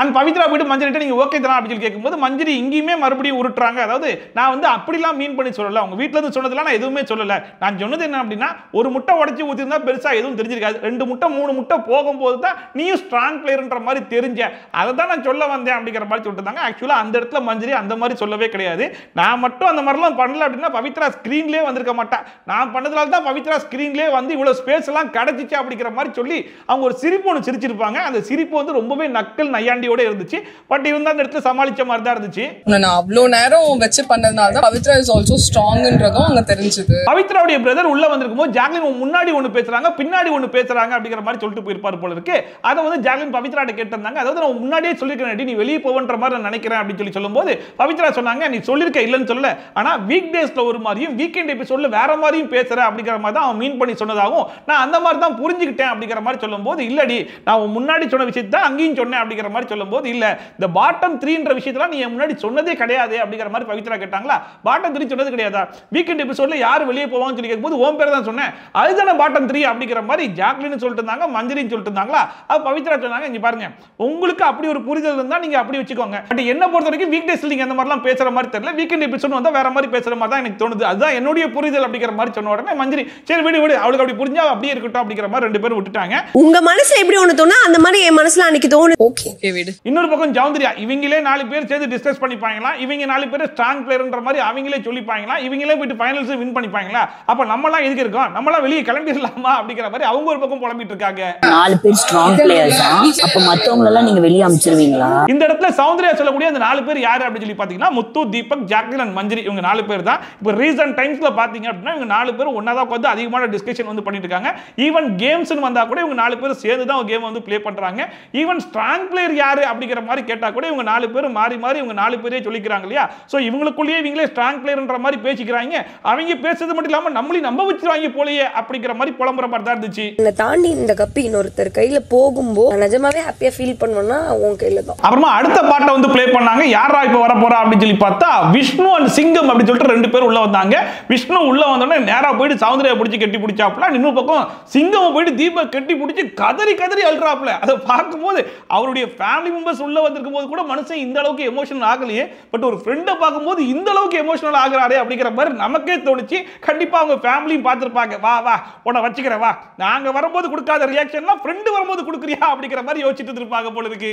அண்ட் பவித்ரா போயிட்டு மஞ்சரி நீங்க ஓகே தானா அப்படின்னு கேட்கும்போது மஞ்சரி இங்கேயுமே மறுபடியும் உருட்டுறாங்க. அதாவது நான் வந்து அப்படிலாம் மீன் பண்ணி சொல்லல, உங்க வீட்டுல இருந்து சொன்னதெல்லாம் நான் எதுவுமே சொல்லல, நான் சொன்னது என்ன அப்படின்னா ஒரு முட்டை உடைச்சு ஊத்திருந்தா பெருசா எதுவும் தெரிஞ்சிருக்காது, 2 முட்டை 3 முட்டை போகும்போது தான் நீயும் ஸ்ட்ராங் பிளேயர்ன்ற மாதிரி தெரிஞ்ச, அதை தான் நான் சொல்ல வந்தேன் அப்படிங்கிற மாதிரி சொல்லிட்டு இருந்தாங்க. ஆக்சுவலா அந்த இடத்துல மஞ்சரி அந்த மாதிரி சொல்லவே கிடையாது, நான் மட்டும் அந்த மாதிரிலாம் பண்ணல அப்படின்னா பவித்ரா ஸ்கிரீன்லேயே வந்திருக்க மாட்டா, நான் பண்ணதுனால தான் பவித்ரா ஸ்கிரீன்லேயே வந்து இவ்வளவு ஸ்பேஸ் எல்லாம் கிடைச்சிச்சு அப்படிங்கிற மாதிரி சொல்லி அவங்க ஒரு சிரிப்பு ஒன்று சிரிச்சிருப்பாங்க. அந்த சிரிப்பு வந்து ரொம்பவே நக்கல் நையாண்டியோட இருந்துச்சு. பட் இருந்தா அந்த இடத்துல சமாளிச்ச மாதிரி தான் இருந்துச்சு. நான் அவ்வளோ நேரம் வச்சு பண்ணதுனால தான் பவித்ரா இஸ் ஆல்சோ ஸ்ட்ராங்ன்றதும் அங்க தெரிஞ்சது. பவித்ராவுடைய பிரதர் உள்ள வந்திருக்கும் போது ஜாக்லின் முன்னாடி ஒன்று பேசுறாங்க பின்னாடி ஒன்று பேசுறாங்க அப்படிங்கிற மாதிரி சொல்லிட்டு போயிருப்பாரு போல இருக்கு. அதை வந்து ஜாக்லின் பவித்ராட்ட கேட்டிருந்தாங்க. அதாவது நான் முன்னாடியே சொல்லிருக்கேன் நீ வெளியே போவன்ற மாதிரி நான் நினைக்கிறேன் அப்படின்னு சொல்லும்போது பவித்ரா சொன்னாங்க நீ சொல்லிருக்க இல்லைன்னு சொல்லல, ஆனா வீக் டேஸ்ல ஒரு மாதிரியும் வீக்கெண்ட் எபிசோட்ல வேற மாதிரியும் பேசுற அப்படிங்கிற மாதிரி தான் அவன் மீன் பண்ணி சொன்னதாகவும் நான் அந்த மாதிரி தான் புரிஞ்சுக்கிட்டேன் அப்படிங்கிற மாதிரி சொல்லும்போது இல்லடி நான் முன்னாடி சொன்ன விஷயத்தை அங்கேயும் சொன்னேன் அப்படிங்கிற மாதிரி சொல்லும்போது இல்ல இந்த பாட்டம் 3ன்ற விஷயத்துல நீ முன்னாடி சொன்னதே கிடையாது அப்படிங்கிற மாதிரி பவித்ரா கேட்டாங்களா. பாட்டம் 3 சொன்னது கிடையாதா, வீக்கெண்ட் எபிசோட்ல யார் வெளியே போவாங்கன்னு சொல்லி கேட்கும்போது ஓம் பேர் தான் சொன்னேன், அதுதானே பாட்டம் 3 அப்படிங்கிற மாதிரி ஜாக்லின் சொல்லிட்டு இருந்தாங்க, மஞ்சரின்னு சொல்லிட்டு இருந்தாங்களா. அது பவித்ரா சொன்னாங்க இங்க பாருங்க உங்களுக்கு அப்படி ஒரு புரிதல் இருந்தா நீங்க அப்படி வச்சுக்கோங்க, பட் என்ன பொறுத்த வரைக்கும் வீக் டேஸ்ல நீங்க அந்த மாதிரிலாம் பேசுற மாதிரி தெரியல, வீக்கெண்ட் எபிசோட் வந்தா வேற மாதிரி பேசுற மாதிரி தான் எனக்கு தோணுது, அதுதான் என்னுடைய புரிதல் அப்படிங்கிற மாதிரி சொன்ன உடனே மஞ்சரி சரி விடு விடு அவளுக்கு அப்படி புரிஞ்சா அப்படியே இருக்கட்டும் அப்படிங்கிற மாதிரி 2 பேரும் விட்டுட்டாங்க. உங்க மனசுல எப்படி ஒண்ணு தோணா அந்த மாதிரி என் மனசுல அன்னைக்கு தோணு. ஓகே விடு. இன்னொரு பக்கம் சௌந்தர்யா இவங்களே 4 பேர் சேர்ந்து டிஸ்கஸ் பண்ணிப்பாங்களா, இவங்க 4 பேர் ஸ்ட்ராங் பிளேயர்ன்ற மாதிரி அவங்களே சொல்லிப்பாங்களா, இவங்களே போயிட்டு ஃபைனல்ஸ் வின் பண்ணிப்பாங்களா, அப்ப நம்மலாம் எதுக்கு இருக்கோம், நம்மலாம் வெளியே கிளம்பிடலாமா அப்படிங்கிற மாதிரி அவங்க ஒரு பக்கம் புலம்பிட்டு இருக்காங்க. 4 பேர் ஸ்ட்ராங் பிளேயர்ஸ் அப்ப மத்தவங்க எல்லாம் நீங்க வெளிய அனுப்பிச்சிருவீங்களா? இந்த இடத்துல சௌந்தர்யா சொல்லக்கூடிய அந்த 4 பேர் யாரு அப்படின்னு சொல்லி பாத்தீங்கன்னா முத்து, தீபக், ஜாக்லின் அண்ட் மஞ்சரி இவங்க 4 பேர் தான். இப்போ ரீசன்ட் டைம்ஸ்ல பாத்தீங்க அப்படின்னா இவங்க 4 பேர் ஒண்ணா தான் உட்கார்ந்து அதிகமான டிஸ்கஷன் வந்து பண்ணிட்டு இருக்காங்க. ஈவன் கேம்ஸ் வந்தா கூட இவங்க 4 பேர் சேர்ந்து தான் ஒரு கேம் வந்து ப்ளே பண்றாங்க. ஈவன் ஸ்ட்ராங் பிளேயர் யாரு அப்படிங்கிற மாதிரி கேட்டா கூட இவங்க 4 பேர் மாறி மாறி இவங்க 4 பேரே சொல்லிக்கிறாங்க இல்லையா. சோ இவங்களுக்குள்ளேயே இவங்களே ஸ்ட்ராங் பிளேயர்ன்ற மாதிரி பேசிக்கிறாங்க. அவங்க பேசுறது மட்டும் இல்லாம நம்மளையும் நம்ப வச்சிருவாங்க போலயே அப்படிங்கிற மாதிரி புலம்புற மாதிரி தான் இருந்துச்சு. இந்த தாண்டி இந்த கப்பி இன்னொருத்தர் கையில போகும்போது நிஜமாவே ஹாப்பியா ஃபீல் பண்ணுவேன்னா உன் கையில தான். அப்புறமா அடுத்த பாட்டை வந்து ப்ளே பண்ணாங்க. யாரா இப்ப வர போறா அப்படின்னு சொல்லி பார்த்தா விஷ்ணு அண்ட் சிங்கம் அப்படின்னு சொல்லிட்டு 2 பேர் உள்ள வந்தாங்க. விஷ்ணு உள்ள வந்தோடனே நேரா போயிட்டு சௌந்தர்யா பிடிச்சி கட்டி பிடிச்சாப்ல, இன்னொரு பக்கம் சிங்கம் போயிட்டு தீபக் கட்டி பிடிச்சி கதறி கதறி அழுறாப்ல. அதை பார்க்கும்போது அவருடைய ஃபேமிலி மெம்பர்ஸ் உள்ள வந்திருக்கும் போது கூட மனுஷன் இந்த அளவுக்கு எமோஷனல் ஆகலையே, பட் ஒரு ஃப்ரெண்டை பார்க்கும்போது இந்த அளவுக்கு எமோஷனல் ஆகுறாரே அப்படிங்கிற மாதிரி நமக்கே தோணுச்சு. கண்டிப்பா அவங்க ஃபேமிலியும் பார்த்துருப்பாங்க. வா வா உன்னை வச்சுக்கிறேன் வா, நாங்க வரும்போது கொடுக்காத ரியாக்ஷன்லாம் ஃப்ரெண்டு வரும்போது கொடுக்குறியா அப்படிங்கிற மாதிரி யோசிச்சுட்டு இருப்பாங்க போல இருக்கு.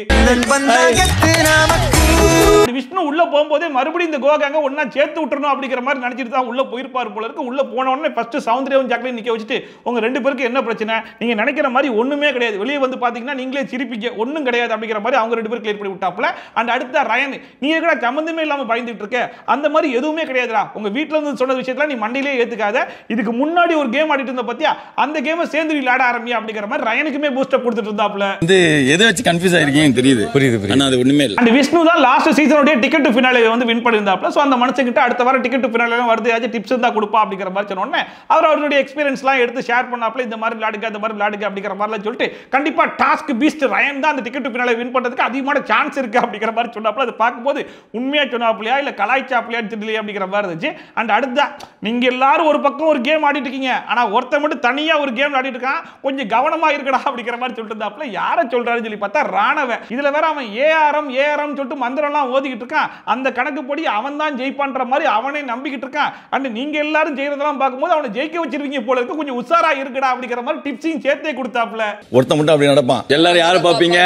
விஷ்ணு உள்ள போகும்போதே மறுபடியும் இந்த கோகாங்க ஒன்னா சேர்த்து விட்டுறணும் அப்படிங்கிற மாதிரி நினைச்சிட்டு தான் உள்ள போயிருப்பாரு போல இருக்கு. உள்ள போன உடனே ஃபர்ஸ்ட் ஃபர்ஸ்ட் சௌந்தர்யாவும் ஜாக்லின் நிக்க வச்சுட்டு உங்க ரெண்டு பேருக்கு என்ன பிரச்சனை, நீங்க நினைக்கிற மாதிரி ஒண்ணுமே கிடையாது, வெளியே வந்து பாத்தீங்கன்னா நீங்களே சிரிப்பீங்க, ஒண்ணும் கிடையாது அப்படிங்கிற மாதிரி அவங்க ரெண்டு பேரும் கிளியர் பண்ணி விட்டாப்ல. அண்ட் அடுத்த ரயன், நீ எங்கடா சம்பந்தமே இல்லாம பயந்துட்டு இருக்க, அந்த மாதிரி எதுவுமே கிடையாதுடா, உங்க வீட்ல இருந்து சொன்ன விஷயத்துல நீ மண்டையிலே ஏத்துக்காத, இதுக்கு முன்னாடி ஒரு கேம் ஆடிட்டு இருந்த பத்தியா, அந்த கேமை சேர்ந்து விளையாட ஆரம்பியா அப்படிங்கிற மாதிரி ரயனுக்குமே பூஸ்ட் அப் கொடுத்துட்டு இருந்தாப்ல. வந்து எதை வச்சு கன்ஃபியூஸ் ஆயிருக்கீங்க தெரியுது, புரியுது, ஆனா அது ஒண்ணுமே இல்ல. அண்ட் விஷ்ணு தான் லாஸ்ட் சீசனோட டிக்கெட் டு ஃபினாலே வந்து வின் பண்ணியிருந்தாப்ல. சோ அந்த மனுஷங்கிட்ட அடுத்த வாரம் டிக்கெட் டு ஃபினாலே வருது, ஏதாச்சும் டிப்ஸ் இருந்தா கொடுப்பா அப்படிங்கிற மாதிரி சொன்ன உடனே அவர் அவருடைய எக்ஸ்பீரியன்ஸ்லாம் எடுத்து ஷேர் பண்ணாப்ல, இந்த மாதிரி விளையாடுங்க அந்த மாதிரி விளையாடுங்க அப்படிங்கிற மாதிரிலாம் சொல்லிட்டு கண்டிப்பா டாஸ்க் பீஸ்ட் ரயன் தான் அந்த டிக்கெட் டு ஃபினாலே வின் பண்றதுக்கு அதிகமான சான்ஸ் இருக்கு அப்படிங்கிற மாதிரி சொன்னாப்ல. அதை பார்க்கும்போது உண்மையா சொன்னாப்லையா இல்ல கலாய்ச்சாப்லையான்னு தெரியல அப்படிங்கிற மாதிரி இருந்துச்சு. அண்ட் அடுத்த நீங்க எல்லாரும் ஒரு பக்கம் ஒரு கேம் ஆடிட்டு இருக்கீங்க, ஆனா ஒருத்தன் மட்டும் தனியா ஒரு கேம் ஆடிட்டு இருக்கான், கொஞ்சம் கவனமா இருக்கடா அப்படிங்கிற மாதிரி சொல்லிட்டு இருந்தாப்ல. யாரை சொல்றாருன்னு சொல்லி பார்த்தா ராணவ. இதுல வேற அவன் ஏஆர்எம் சொல்லிட்டு மந்திரம்லாம் ஓதிக்கிட்டு இருக்கான், அந்த கணக்குப்படி அவன் தான் ஜெயிப்பான்ற மாதிரி அவனே நம்பிக்கிட்டு இருக்கான். அண்ட் நீங்க எல்லாரும் செய்யறதெல்லாம் பார்க்கும்போது அவனை ஜெயிக்க வச்சிருவீங்க போல இருக்கு, கொஞ்சம் உஷாரா இருக்கடா அப்படிங்கிற மாதிரி டிப்ஸையும் சேர்த்தே கொடுத்தாப்ல. ஒருத்த மட்டும் அப்படி நடப்பான், எல்லாரும் யாரை பாப்பீங்க,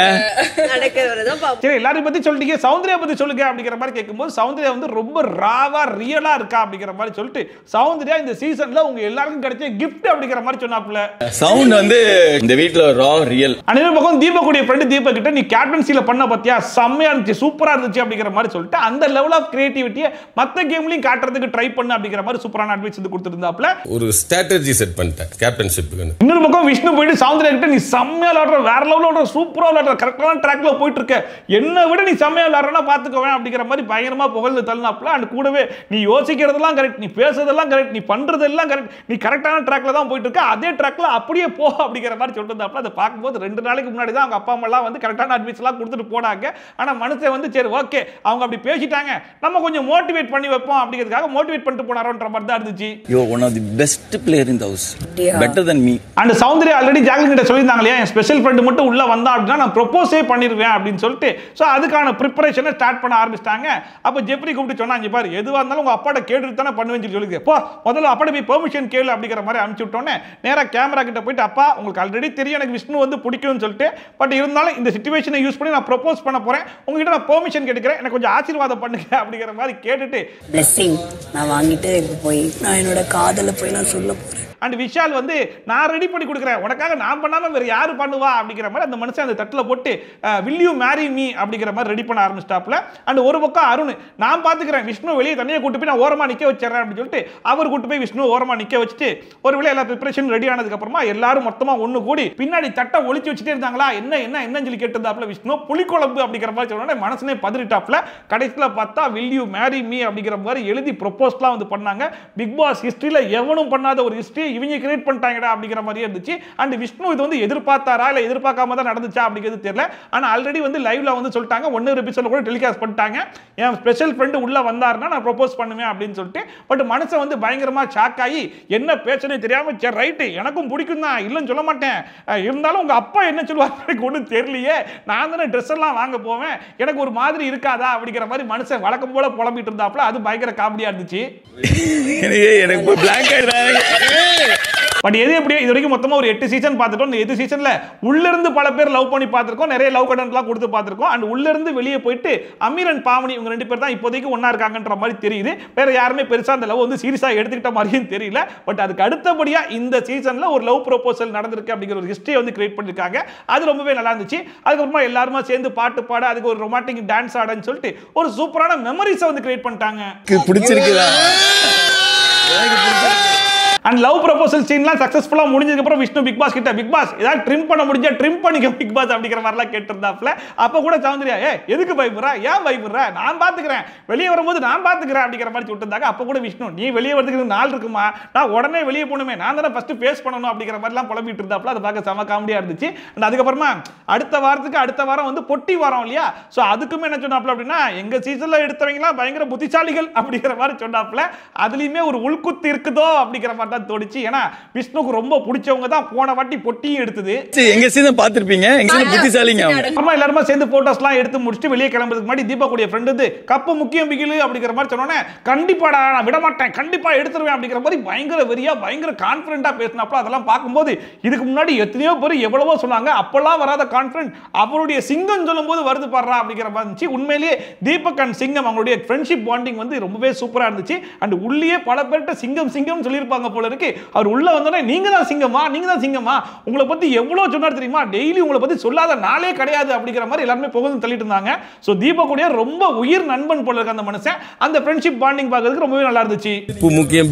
சரி எல்லாரையும் பத்தி சொல்லிட்டீங்க, சௌந்தர்யா பத்தி சொல்லுங்க அப்படிங்கிற மாதிரி கேட்கும்போது சௌந்தர்யா வந்து ரொம்ப ராவா ரியலா இருக்கா அப்படிங்கிற மாதிரி சொல்லிட்டு சௌந்தர்யா இந்த சீசன்ல உங்க எல்லாருக்கும் கிடைச்ச கிஃப்ட் அப்படிங்கிற மாதிரி சொன்னாப்ல. சவுண்ட் வந்து இந்த வீட்ல ரா ரியல். அன்னைக்கு பக்கம் தீபக்குடைய ஃப்ரெண்ட் தீபக் கிட்ட நீ கேப்டன்சில பண்ண பத்தியா செம்மையா இருந்துச்சு, சூப்பரா இருந்துச்சு அப்படிங்கிற மாதிரி சொல்லிட்டு அந்த லெவல் ஆஃப் கிரியேட்டிவிட்டியை மத்த கேம்லயும் காட்டுறதுக்கு ட்ரை பண்ணு அப்படிங்கிற மாதிரி சூப்பரான அட்வைஸ் வந்து கொடுத்திருந்தாப்ல. ஒரு ஸ்ட்ராட்டஜி செட் பண்ணிட்டேன் கேப்டன்ஷிப்புக்கு. இன்னொரு பக்கம் விஷ்ணு போயிட்டு சௌந்தர்யா கிட்ட நீ செம்மையா விளையாடுற, வேற லெவல்ல விளையாடுற, சூப்பரா விளையாடுற, கரெக்டான ட்ராக்ல போயிட்டு இருக்க, என்ன விட நீ செம்மையா விளையாடுறனா பாத்துக்கோவேன் அப்படிங்கிற மாதிரி பயங்கரமா புகழ்ந்து தள்ளினாப்ல. அண்ட் கூடவே நீ யோசிக்கிறதெல்லாம் கரெக்ட், நீ பேசுறதெல்லாம் கரெக்ட், நீ பண்றதெல்லாம் கரெக்ட், நீ கரெக்டான ட்ராக்ல தான் போயிட்டு இருக்க, அதே ட்ராக்ல அப்படியே போ அப்படிங்கிற மாதிரி சொல்லிட்டு இருந்தாப்ல. அதை பார்க்கும்போது 2 நாளைக்கு முன்னாடி தான் அவங்க அப்பா அம்மா எல்லாம் வந்து கரெக்டான அட்வைஸ் எல்லாம் கொடுத்துட்டு போனாங்க. ஆனா மனுஷன் வந்து சரி ஓகே அவங்க அப்படி பேசிட்டாங்க, நம்ம கொஞ்சம் மோட்டிவேட் பண்ணி வைப்போம் அப்படிங்கிறதுக்காக மோட்டிவேட் பண்ணிட்டு போனாரோன்ற மாதிரி தான் இருந்துச்சு. You one of the best player in the house, better than me. And Soundarya already Jacqueline கிட்ட சொல்லியிருந்தாங்க, என் ஸ்பெஷல் ஃப்ரெண்ட் மட்டும் உள்ள வந்தா அப்படின்னா நான் ப்ரொபோஸே பண்ணிடுவேன் அப்படின்னு சொல்லிட்டு ஸோ அதுக்கான ப்ரிப்பரேஷனை ஸ்டார்ட் பண்ண ஆரம்பிச்சிட்டாங்க. அப்போ ஜெப்ரி கூப்பிட்டு சொன்னாங்க, பாரு எதுவாக இருந்தாலும் உங்க அப்பாட்ட கேட்டுட்டு தானே பண்ணுவேன்னு சொல்லி போ முதல்ல அப்பாட்ட போய் பெர்மிஷன் கேளு அப்படிங்கிற மாதிரி அனுப்பிச்சு விட்டோன்னே நேராக கேமரா கிட்ட போயிட்டு அப்பா உங்களுக்கு ஆல்ரெடி தெரியும் எனக்கு விஷ்ணு வந்து பிடிக்கும்னு சொல்லிட்டு, பட் இருந்தாலும் இந்த சிச்சுவேஷனை யூஸ் பண்ணி நான் ப்ரொபோஸ் பண்ண போறேன், உங்ககிட்ட நான் பெர்மிஷன் கேட்கிறேன், எனக்கு கொஞ்சம் ஆசீர்வாதம் பண்ணுங்க அப்படிங்கிற மாதிரி கேட்டுட்டு பிளெஸிங் நான் வாங்கிட்டு போய் நான் என்னோட காதலை போய் நான் சொல்ல போறேன். அண்ட் விஷால் வந்து நான் ரெடி பண்ணி கொடுக்குறேன், உனக்காக நான் பண்ணாம வேற யாரு பண்ணுவா அப்படிங்கிற மாதிரி அந்த மனுஷன் அந்த தட்டில் போட்டு will you marry me அப்படிங்கிற மாதிரி ரெடி பண்ண ஆரம்பிச்சிட்டாப்ல. அண்ட் ஒரு பக்கம் அருண் நான் பாத்துக்கிறேன், விஷ்ணு வெளியே தனியாக கூட்டு போய் நான் ஓரமா நிக்க வச்சிடறேன் அப்படின்னு சொல்லிட்டு அவர் கூட்டு போய் விஷ்ணு ஓரமா நிக்க வச்சுட்டு ஒருவேளை எல்லா ப்ரிப்பரேஷன் ரெடி ஆனதுக்கு அப்புறமா எல்லாரும் மொத்தமா ஒண்ணு கூடி பின்னாடி தட்டை ஒளிச்சு வச்சுட்டே இருந்தாங்களா, என்னன்னு சொல்லி கேட்டிருந்தாப்ல. விஷ்ணு புலிக்குழம்பு அப்படிங்கிற மாதிரி சொன்னோட மனசுனே பதறிட்டாப்ல. கடைசியில் பார்த்தா will you marry me அப்படிங்கிற மாதிரி எழுதி ப்ரொபோஸ்லாம் வந்து பண்ணாங்க. பிக் பாஸ் ஹிஸ்டரியில எவனும் பண்ணாத ஒரு ஹிஸ்டரி இவங்க கிரியேட் பண்ணிட்டாங்கடா அப்படிங்கிற மாதிரி இருந்துச்சு. அண்ட் விஷ்ணு இது வந்து எதிர்பார்த்தாரா இல்ல எதிர்பார்க்காம தான் நடந்துச்சா அப்படிங்கிறது தெரியல. ஆனா ஆல்ரெடி வந்து லைவ்ல வந்து சொல்லிட்டாங்க, ஒன்னு எபிசோட்ல கூட டெலிகாஸ்ட் பண்ணிட்டாங்க, என் ஸ்பெஷல் ஃப்ரெண்ட் உள்ள வந்தாருன்னா நான் ப்ரொபோஸ் பண்ணுவேன் அப்படின்னு சொல்லிட்டு. பட் மனுஷன் வந்து பயங்கரமா ஷாக் ஆகி என்ன பேச்சனே தெரியாம சரி ரைட் எனக்கும் பிடிக்கும் தான் இல்லைன்னு சொல்ல மாட்டேன், இருந்தாலும் உங்க அப்பா என்ன சொல்லுவாங்க எனக்கு ஒன்றும் தெரியலையே, நான் தானே ட்ரெஸ் எல்லாம் வாங்க போவேன், எனக்கு ஒரு மாதிரி இருக்காதா அப்படிங்கிற மாதிரி மனுஷன் வழக்கம் போல புலம்பிட்டு இருந்தாப்ல. அது பயங்கர காமெடியா இருந்துச்சு. எனக்கு பிளாங்க் ஆயிடுறாங்க. பட் எது எப்படியோ இது வரைக்கும் மொத்தமா ஒரு 8 சீசன் பார்த்துட்டோம். இந்த 8 சீசன்ல உள்ள இருந்து பல பேர் லவ் பண்ணி பார்த்திருக்கோம், நிறைய லவ் கண்டென்ட்லாம் கொடுத்து பார்த்திருக்கோம். அண்ட் உள்ள இருந்து வெளியே போயிட்டு அமீர் அண்ட் பாவனி இவங்க 2 பேர் தான் இப்போதைக்கு ஒண்ணா இருக்காங்கன்ற மாதிரி தெரியுது. வேற யாருமே பெருசா அந்த லவ் வந்து சீரியஸா எடுத்துக்கிட்ட மாதிரியும் தெரியல. பட் அதுக்கு அடுத்தபடியா இந்த சீசன்ல ஒரு லவ் ப்ரொபோசல் நடந்திருக்கு அப்படிங்கிற ஒரு ஹிஸ்டரி வந்து கிரியேட் பண்ணிருக்காங்க. அது ரொம்பவே நல்லா இருந்துச்சு. அதுக்கப்புறமா எல்லாருமா சேர்ந்து பாட்டு பாட அதுக்கு ஒரு ரொமான்டிக் டான்ஸ் ஆடன்னு சொல்லிட்டு ஒரு சூப்பரான மெமரிஸை வந்து கிரியேட் பண்ணிட்டாங்க. பிடிச்சிருக்குதா? அண்ட் லவ் ப்ரொபோசல் சீன்லாம் சக்சஸ்ஃபுல்லா முடிஞ்சதுக்கு அப்புறம் விஷ்ணு பிக் பாஸ் கிட்ட பிக் பாஸ் ஏதாவது ட்ரிம் பண்ண முடிஞ்சா ட்ரிம் பண்ணிக்க பிக் பாஸ் அப்படிங்கிற மாதிரிலாம் கேட்டிருந்தாப்ல. அப்ப கூட சௌந்தர்யா எதுக்கு பயப்படுற, ஏன் பயப்படுற, நான் பாத்துக்கிறேன், வெளியே வரும்போது நான் பாத்துக்கிறேன் அப்படிங்கிற மாதிரி சொல்லிருந்தாங்க. அப்ப கூட விஷ்ணு நீ வெளியே வரதுக்கு நாள் இருக்குமா, நான் உடனே வெளியே போகணுமே, நான் தானே ஃபர்ஸ்ட் ஃபேஸ் பண்ணணும் அப்படிங்கிற மாதிரிலாம் புலம்பிட்டு இருந்தாப்ல. அது பார்க்க செம காமெடியா இருந்துச்சு. அண்ட் அதுக்கப்புறமா அடுத்த வாரம் வந்து பொட்டி வாரம் இல்லையா, ஸோ அதுக்குமே என்ன சொன்னாப்ல அப்படின்னா எங்க சீசன்ல எடுத்தவங்கலாம் பயங்கர புத்திசாலிகள் அப்படிங்கிற மாதிரி சொன்னாப்ல. அதுலயுமே ஒரு உள்குத்து இருக்குதோ அப்படிங்கிற மாதிரி தான் தோணுச்சு. ஏன்னா விஷ்ணுக்கு ரொம்ப பிடிச்சவங்க தான் போன வாட்டி பொட்டியும் எடுத்தது. எங்க சீசன் பார்த்திருப்பீங்க, எங்க சீசன் புத்திசாலிங்க. அம்மா எல்லாரும் சேர்ந்து போட்டோஸ்லாம் எடுத்து முடிச்சுட்டு வெளியே கிளம்புறதுக்கு முன்னாடி தீபாவுடைய ஃப்ரெண்ட் வந்து கப்பு முக்கியம் பிகிலு அப்படிங்கிற மாதிரி சொன்னோன்னே கண்டிப்பாடா நான் விட மாட்டேன், கண்டிப்பா எடுத்துருவேன் அப்படிங்கிற மாதிரி பயங்கர வெறியா பயங்கர கான்ஃபிடென்ட்டா பேசினாப்ல. அதெல்லாம் பார்க்கும்போது இதுக்கு முன்னாடி எத்தனையோ பேர் எவ்வளவோ சொன்னாங்க, அப்பெல்லாம் வராத கான்ஃபிடென்ட் அவருடைய சிங்கம் சொல்லும் போது வருது பாடுறா அப்படிங்கிற மாதிரி இருந்துச்சு. உண்மையிலேயே தீபக் அண்ட் சிங்கம் அவங்களுடைய ஃப்ரெண்ட்ஷிப் பாண்டிங் வந்து ரொம்பவே சூப்பரா இருந்துச்சு. அண்ட் உள்ளே பல பேர்கிட்ட சிங்கம் சிங்கம் சொல்லியிருப்பாங்க போல இருக்கு. அவர் உள்ள வந்தோடனே நீங்க தான் சிங்கமா, நீங்க தான் சிங்கமா, உங்களை பத்தி எவ்வளவு சொன்னார் தெரியுமா, டெய்லி உங்களை பத்தி சொல்லாத நாளே கிடையாது அப்படிங்கிற மாதிரி எல்லாருமே புகழ்ந்து தள்ளிட்டு இருந்தாங்க. சோ தீபக் கூட ரொம்ப உயிர் நண்பன் போல இருக்கு அந்த மனுஷன். அந்த ஃப்ரெண்ட்ஷிப் பாண்டிங் பார்க்கிறதுக்கு ரொம்பவே நல்லா இருந்துச்சு. முக்கியம்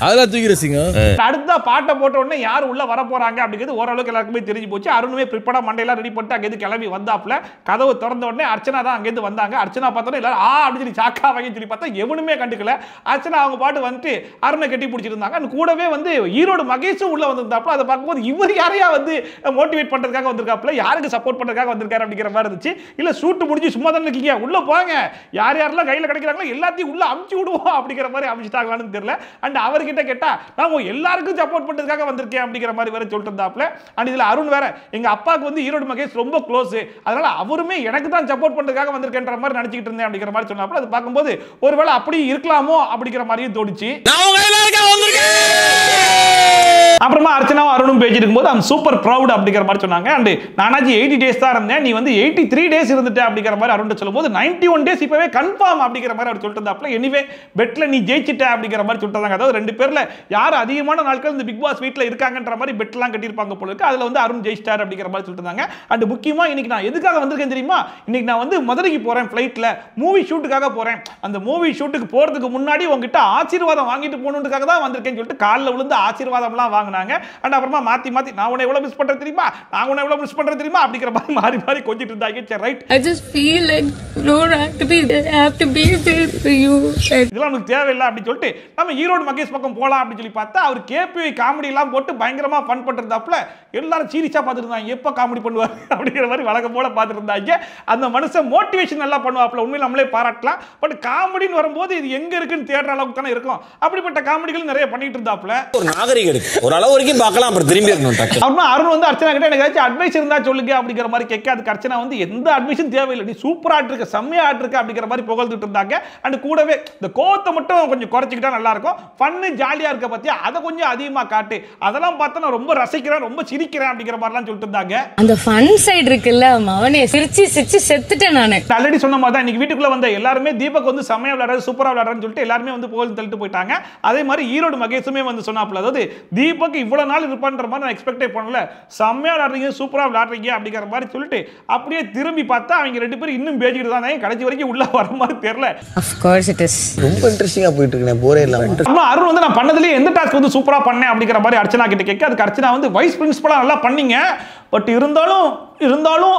அதெல்லாம் தூக்கி ரசிங்க. அடுத்த பாட்டை போட்ட உடனே யார் உள்ள வர போறாங்க அப்படிங்கிறது ஓரளவுக்கு எல்லாருக்குமே தெரிஞ்சு போச்சு. அருணுமே ப்ரிப்பேர்டா மண்டையெல்லாம் ரெடி பண்ணிட்டு அங்கேருந்து கிளம்பி வந்தாப்ல. கதவு திறந்த உடனே அர்ச்சனா தான் அங்கேருந்து வந்தாங்க. அர்ச்சனா பார்த்தோன்னே எல்லாரும் அப்படின்னு சொல்லி சாக்கா வாங்கி சொல்லி பார்த்தா எவனுமே கண்டுக்கல. அர்ச்சனா அவங்க பாட்டு வந்துட்டு அருணை கட்டி பிடிச்சிருந்தாங்க. கூடவே வந்து ஈரோடு மகேஷும் உள்ள வந்திருந்தாப்ல. அதை பார்க்கும்போது இவர் யாரையா வந்து மோட்டிவேட் பண்றதுக்காக வந்திருக்காப்ல, யாருக்கு சப்போர்ட் பண்றதுக்காக வந்திருக்காரு அப்படிங்கிற மாதிரி இருந்துச்சு. இல்ல ஷூட் முடிஞ்சு சும்மா தான் இருக்கீங்க, உள்ள போங்க, யார் யாரெல்லாம் கையில கிடைக்கிறாங்களோ எல்லாத்தையும் உள்ள அமுச்சு விடுவோம் அப்படிங்கிற மாதிரி அமைச்சிட்டாங்களான்னு தெரியல. அண்ட் அவர்கிட்ட கேட்டா நான் எல்லாருக்கும் சப்போர்ட் பண்றதுக்காக வந்திருக்கேன் அப்படிங்கிற மாதிரி வேற சொல்லிட்டு இருந்தாப்ல. அண்ட் இதுல அருண் வேற எங்க அப்பாவுக்கு வந்து ஈரோடு மகேஷ் ரொம்ப க்ளோஸ், அதனால அவருமே எனக்கு தான் சப்போர்ட் பண்றதுக்காக வந்திருக்கேன்ற மாதிரி நினைச்சிட்டு இருந்தேன் அப்படிங்கிற மாதிரி சொன்னாப்ல. அது பார்க்கும்போது ஒருவேளை அப்படி இருக்கலாமோ அப்படிங்கிற மாதிரியும் தோணுச்சு. அப்புறமா அர்ச்சனாவும் அருணும் பேசிட்டு இருக்கும்போது ஐம் சூப்பர் ப்ரௌட் அப்படிங்கிற மாதிரி சொன்னாங்க. அண்ட் நானாச்சு 80 days தான் இருந்தேன், நீ வந்து 83 days இருந்துட்ட அப்படிங்கிற மாதிரி அருண் சொல்லும்போது 91 days இப்பவே கன்ஃபார்ம் அப்படிங்கிற மாதிரி அவர் சொல்லிட்டு இருந்தாப்ல. எனிவே பெட்ல நீ ஜெயிச்சிட்ட அப்படிங்கிற மாதிரி சொல்லிட்டாங்க. அதாவது ரெண்டு பேர்ல யார் அதிகமான நாட்கள் இந்த பிக் பாஸ் வீட்ல இருக்காங்கன்ற மாதிரி பெட்லாம் கட்டியிருப்பாங்க போல இருக்கு. அதுல வந்து அருண் ஜெயிச்சிட்டார் அப்படிங்கிற மாதிரி சொல்லிட்டு இருந்தாங்க. அண்ட் முக்கியமா இன்னைக்கு நான் எதுக்காக வந்திருக்கேன் தெரியுமா, இன்னைக்கு நான் வந்து மதுரைக்கு போறேன் ஃப்ளைட்ல, மூவி ஷூட்டுக்காக போறேன். அந்த மூவி ஷூட்டுக்கு போறதுக்கு முன்னாடி உங்ககிட்ட ஆசீர்வாதம் வாங்கிட்டு போகணுன்றதுக்காக தான் வந்திருக்கேன்னு சொல்லிட்டு காலில் விழுந்து ஆசீர்வாதம்லாம் வாங்கினாங்க. அண்ட் அப்புறமா மாத்தி மாத்தி நான் உன்னை எவ்வளவு மிஸ் பண்றேன் தெரியுமா, நான் உன்னை எவ்வளவு மிஸ் பண்றேன் தெரியுமா அப்படிங்கிற மாதிரி மாறி மாறி கொஞ்சிட்டு இருந்தாங்க. சரி right, I just feel like no I have to be there for you. இதெல்லாம் நமக்கு தேவையில்லை அப்படின்னு சொல்லிட்டு நம்ம ஈரோடு மகேஷ் பக்கம் போலாம் அப்படின்னு சொல்லி பார்த்தா அவர் கேபிஐ காமெடி எல்லாம் போட்டு பயங்கரமா ஃபன் பண்றதாப்ல. எல்லாரும் சீரியஸா பார்த்துட்டு இருந்தாங்க, எப்ப காமெடி பண்ணுவார் அப்படிங்கிற மாதிரி வழக்கம் போல பார்த்துட்டு இருந்தாங்க. அந்த மனுஷன் மோட்டிவேஷன் நல்லா பண்ணுவாப்ல, உண்மையில நம்மளே பாராட்டலாம். பட் காமெடின்னு வரும்போது இது எங்க இருக்குன்னு தேடுற அளவுக்கு தானே இருக்கும். அப்படிப்பட்ட காமெடிகள் நிறைய பண்ணிட்டு இருந்தாப்ல. ஒரு நாகரிகம் இருக்கு, ஒரு அளவு வரைக்கும் பார்க்கலாம், அப்புறம் திரும்பி இருக்கணும். அப்புறம் அருண் வந்து அர்ச்சனா கிட்ட எனக்கு ஏதாச்சும் அட்வைஸ் இருந்தா சொல்லுங்க அப்படிங்கிற மாதிரி கேட்க, அதுக்கு அர்ச்சனா வந்து எந்த அட்வைஸும் தேவையில்லை, நீ சூப்பரா இருக்க, செம்மையா இருக்க அப்படிங்கிற மாதிரி புகழ்ந்துட்டு இருந்தாங்க. அண்ட் கூடவே இந்த கோவத்தை மட்டும் கொஞ்சம் குறைச்சிக்கிட்டா நல்லா இருக்கும், ஃபன்னு ஜாலியா இருக்க பத்தியா அதை கொஞ்சம் அதிகமா காட்டு, அதெல்லாம் பார்த்தா நான் ரொம்ப ரசிக்கிறேன், ரொம்ப சிரிக்கிறேன் அப்படிங்கிற மாதிரிலாம் சொல்லிட்டு இருந்தாங்க. அந்த ஃபன் சைடு இருக்குல்ல, அவனே சிரிச்சு சிரிச்சு செத்துட்டேன் நானு. ஆல்ரெடி சொன்ன மாதிரி தான் இன்னைக்கு வீட்டுக்குள்ள வந்த எல்லாருமே தீபக் வந்து செம்மையா விளையாடுறாரு, சூப்பரா விளையாடுறாருன்னு சொல்லிட்டு எல்லாருமே வந்து புகழ்ந்து தள்ளிட்டு போயிட்டாங்க. அதே மாதிரி ஈரோடு மகேஷுமே வந்து சொன்னாப்ல, அதாவது தீபக் இவ்வளவு நாள் இருப்பான்ற மாதிரி நான் எக்ஸ்பெக்டே பண்ணல, செம்மையா விளையாடுறீங்க, சூப்பரா விளையாடுறீங்க அப்படிங்கிற மாதிரி சொல்லிட்டு அப்படியே திரும்பி பார்த்தா அவங்க ரெண்டு பேரும் இன்னும் பேசிக்கிட்டு தான் கடைசி வரைக்கும் உள்ள வர மாதிரி தெரியல. Of course it is. ரொம்ப இன்ட்ரெஸ்டிங்கா போயிட்டு இருக்கேன், போரே இல்லாம. அருண் வந்து நான் பண்ணதுலயே எந்த டாஸ்க் வந்து சூப்பரா பண்ணேன் அப்படிங்கிற மாதிரி அர்ச்சனா கிட்ட கேட்க, அதுக்கு அர்ச்சனா வந்து வைஸ் பிரின்சிபலா நல்லா பண்ணீங்க, பட் இருந்தாலும்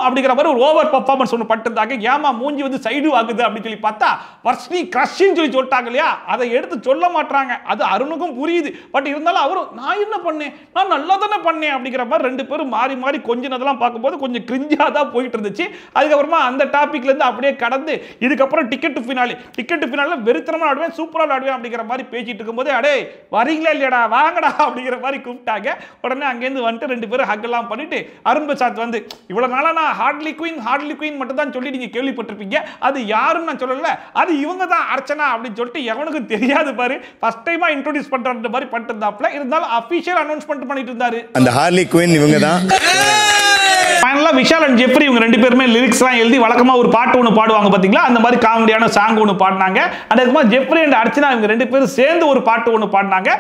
அப்படிங்கிற மாதிரி ஒரு ஓவர் பெர்ஃபார்மன்ஸ் ஒன்று பட்டுருந்தாங்க. ஏமா மூஞ்சி வந்து சைடு ஆகுது அப்படின்னு சொல்லி பார்த்தா வர்ஷினி கிரஷ்ன்னு சொல்லி சொல்லிட்டாங்க இல்லையா, அதை எடுத்து சொல்ல மாட்டாங்க. அது அருணுக்கும் புரியுது, பட் இருந்தாலும் அவரும் நான் என்ன பண்ணேன், நான் நல்லா தானே பண்ணேன் அப்படிங்கிற மாதிரி ரெண்டு பேரும் மாறி மாறி கொஞ்சம் பார்க்கும்போது கொஞ்சம் கிரிஞ்சா தான் போயிட்டு இருந்துச்சு. அதுக்கப்புறமா அந்த டாபிக்ல இருந்து அப்படியே கடந்து இதுக்கப்புறம் டிக்கெட் டு ஃபினாலே வெறித்தனமா ஆடுவேன், சூப்பரா ஆடுவேன் அப்படிங்கிற மாதிரி பேசிட்டு இருக்கும்போது அடே வரீங்களா இல்லையாடா வாங்கடா அப்படிங்கிற மாதிரி கூப்பிட்டாங்க. உடனே அங்கேருந்து வந்துட்டு ரெண்டு பேரும் ஹக் எல்லாம் பண்ணிட்டு அருண் பிரசாத் வந்து இவ்வளவு நாளா நான் ஹார்ட்லி குயின் மட்டும் தான் சொல்லி நீங்க கேள்விப்பட்டிருப்பீங்க, அது யாருன்னு நான் சொல்லல, அது இவங்க தான் அர்ச்சனா அப்படின்னு சொல்லிட்டு எவனுக்கும் தெரியாது பாரு, ஃபர்ஸ்ட் டைமா இன்ட்ரோடியூஸ் பண்ற மாதிரி பண்ணிருந்தாப்ல. இருந்தாலும் அபிஷியல் அனௌன்ஸ்மென்ட் பண்ணிட்டு இருந்தாரு. அந்த ஹார்லி குயின் இவங்க தான். ஃபைனலா விஷால் அண்ட் ஜெஃப்ரி இவங்க ரெண்டு பேருமே லிரிக்ஸ்லாம் எழுதி வழக்கமா ஒரு பாட்டு ஒன்று பாடுவாங்க பாத்தீங்களா, அந்த மாதிரி காமெடியான சாங் ஒன்று பாடினாங்க. அதுக்கப்புறமா ஜெஃப்ரி அண்ட் அர்ச்சனா இவங்க ரெண்டு பேரும் சேர்ந்து ஒரு பாட்டு ஒன்று பாடினாங்க.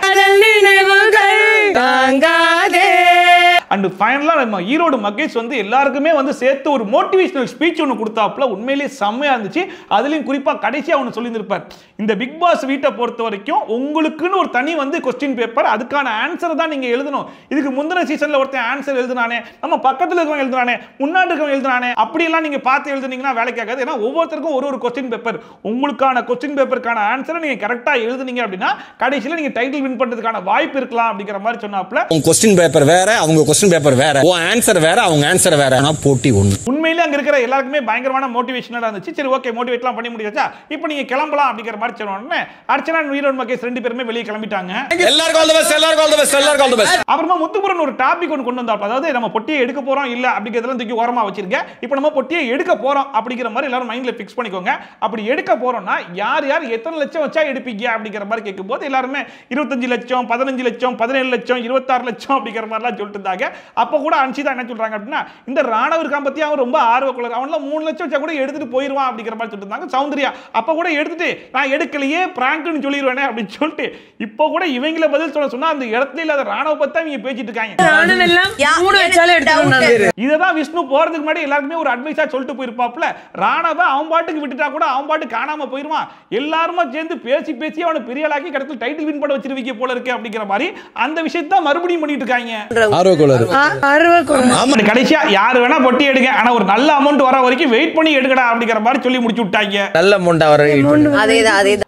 அண்ட் ஃபைனலா நம்ம ஈரோடு மகேஷ் வந்து எல்லாருக்குமே வந்து சேர்த்து ஒரு மோட்டிவேஷனல் ஸ்பீச் ஒன்று கொடுத்தாப்புல, உண்மையிலேயே செம்மையா இருந்துச்சு. அதுலயும் குறிப்பா கடைசியா ஒன்று சொல்லியிருப்பார், இந்த பிக் பாஸ் வீட்டை பொறுத்த வரைக்கும் உங்களுக்குன்னு ஒரு தனி வந்து கொஸ்டின் பேப்பர், அதுக்கான ஆன்சர் தான் நீங்க எழுதணும். இதுக்கு முந்தின சீசன்ல ஒருத்தன் ஆன்சர் எழுதுனானே, நம்ம பக்கத்துல இருக்கவங்க எழுதுனானே, முன்னாடி இருக்கவங்க எழுதுனானே, அப்படியெல்லாம் நீங்க பார்த்து எழுதுனீங்கன்னா வேலைக்கு ஆகாது. ஏன்னா ஒவ்வொருத்தருக்கும் ஒரு கொஸ்டின் பேப்பர், உங்களுக்கான கொஸ்டின் பேப்பருக்கான ஆன்சரை நீங்க கரெக்டா எழுதுனீங்க அப்படின்னா கடைசியில நீங்க டைட்டில் வின் பண்றதுக்கான வாய்ப்பு இருக்கலாம் அப்படிங்கிற மாதிரி சொன்னாப்ல. உங்க கொஸ்டின் பேப்பர் வேற, அவங்க கொஸ்டின் பேப்பர் வேற, உன் ஆன்சர் வேற, அவங்க ஆன்சர் வேற, ஆனா போட்டி ஒண்ணு. உண்மையிலே அங்க இருக்கிற எல்லாருக்குமே பயங்கரமான மோட்டிவேஷனலா இருந்துச்சு. சரி ஓகே மோட்டிவேட்லாம் பண்ணி முடியாச்சா, இப்போ நீங்க கிளம்பலாம் அப்படிங்கிற மாதிரி சொன்னோடனே அர்ச்சனா ஈரோடு மகேஷ் ரெண்டு பேருமே வெளியே கிளம்பிட்டாங்க. எல்லாருக்கும் ஆல் தி பெஸ்ட், எல்லாருக்கும் ஆல் தி பெஸ்ட், எல்லாருக்கும் ஆல் தி பெஸ்ட். அப்புறமா முத்துப்புரன் ஒரு டாபிக் ஒன்று கொண்டு வந்தாப்ல, அதாவது நம்ம பொட்டியை எடுக்க போறோம் இல்ல அப்படிங்கிறதெல்லாம் தூக்கி ஓரமா வச்சிருக்கேன், இப்போ நம்ம பொட்டியை எடுக்க போறோம் அப்படிங்கிற மாதிரி எல்லாரும் மைண்ட்ல ஃபிக்ஸ் பண்ணிக்கோங்க. அப்படி எடுக்க போறோம்னா யார் யார் எத்தனை லட்சம் வச்சா எடுப்பீங்க அப்படிங்கிற மாதிரி கேட்கும்போது எல்லாருமே 25 லட்சம் 15 லட்சம் 17 லட்சம் 26 லட்சம் அப்படிங்கிற மாதிரிலாம் சொல்லிட்டு இருந்தாங்க. அப்ப கூட அன்ஷிதா என்ன சொல்றாங்க அப்படின்னா இந்த ராணவ இருக்கான் பத்தி அவன் ரொம்ப ஆர்வக்குள்ளர், அவன்லாம் 3 லட்சம் வச்சா கூட எடுத்துட்டு போயிருவான் அப்படிங்கிற மாதிரி சொல்லிட்டு இருந்தாங்க சௌந்தர்யா. அப்ப கூட எடுத்துட்டு நான் எடுக்கலையே பிராங்க்னு சொல்லிடுவேனே அப்படின்னு சொல்லிட்டு இப்போ கூட இவங்கள பதில் சொன்னா அந்த இடத்துல இல்லாத ராணவ பத்தி இவங்க பேசிட்டு இருக்காங்க. இததான் விஷ்ணு போறதுக்கு முன்னாடி எல்லாருக்குமே ஒரு அட்வைஸா சொல்லிட்டு போயிருப்பாப்ல, ராணவ அவன் பாட்டுக்கு விட்டுட்டா கூட அவன் பாட்டுக்கு காணாம போயிருவான், எல்லாருமா சேர்ந்து பேசி பேசி அவனை பெரிய ஆளாக்கி கடத்துல டைட்டில் வின் பண்ண வச்சிருவீங்க போல இருக்கு அப்படிங்கிற மாதிரி அந்த விஷயத்தை மறுபடியும் பண்ணிட்டு இருக்காங்க. கடைசியா யாரு வேணா பொட்டி எடுங்க, ஆனா ஒரு நல்ல அமௌண்ட் வர வரைக்கும் வெயிட் பண்ணி எடுக்கடா அப்படிங்கிற மாதிரி சொல்லி முடிச்சு விட்டாங்க. நல்ல அமௌண்ட் வர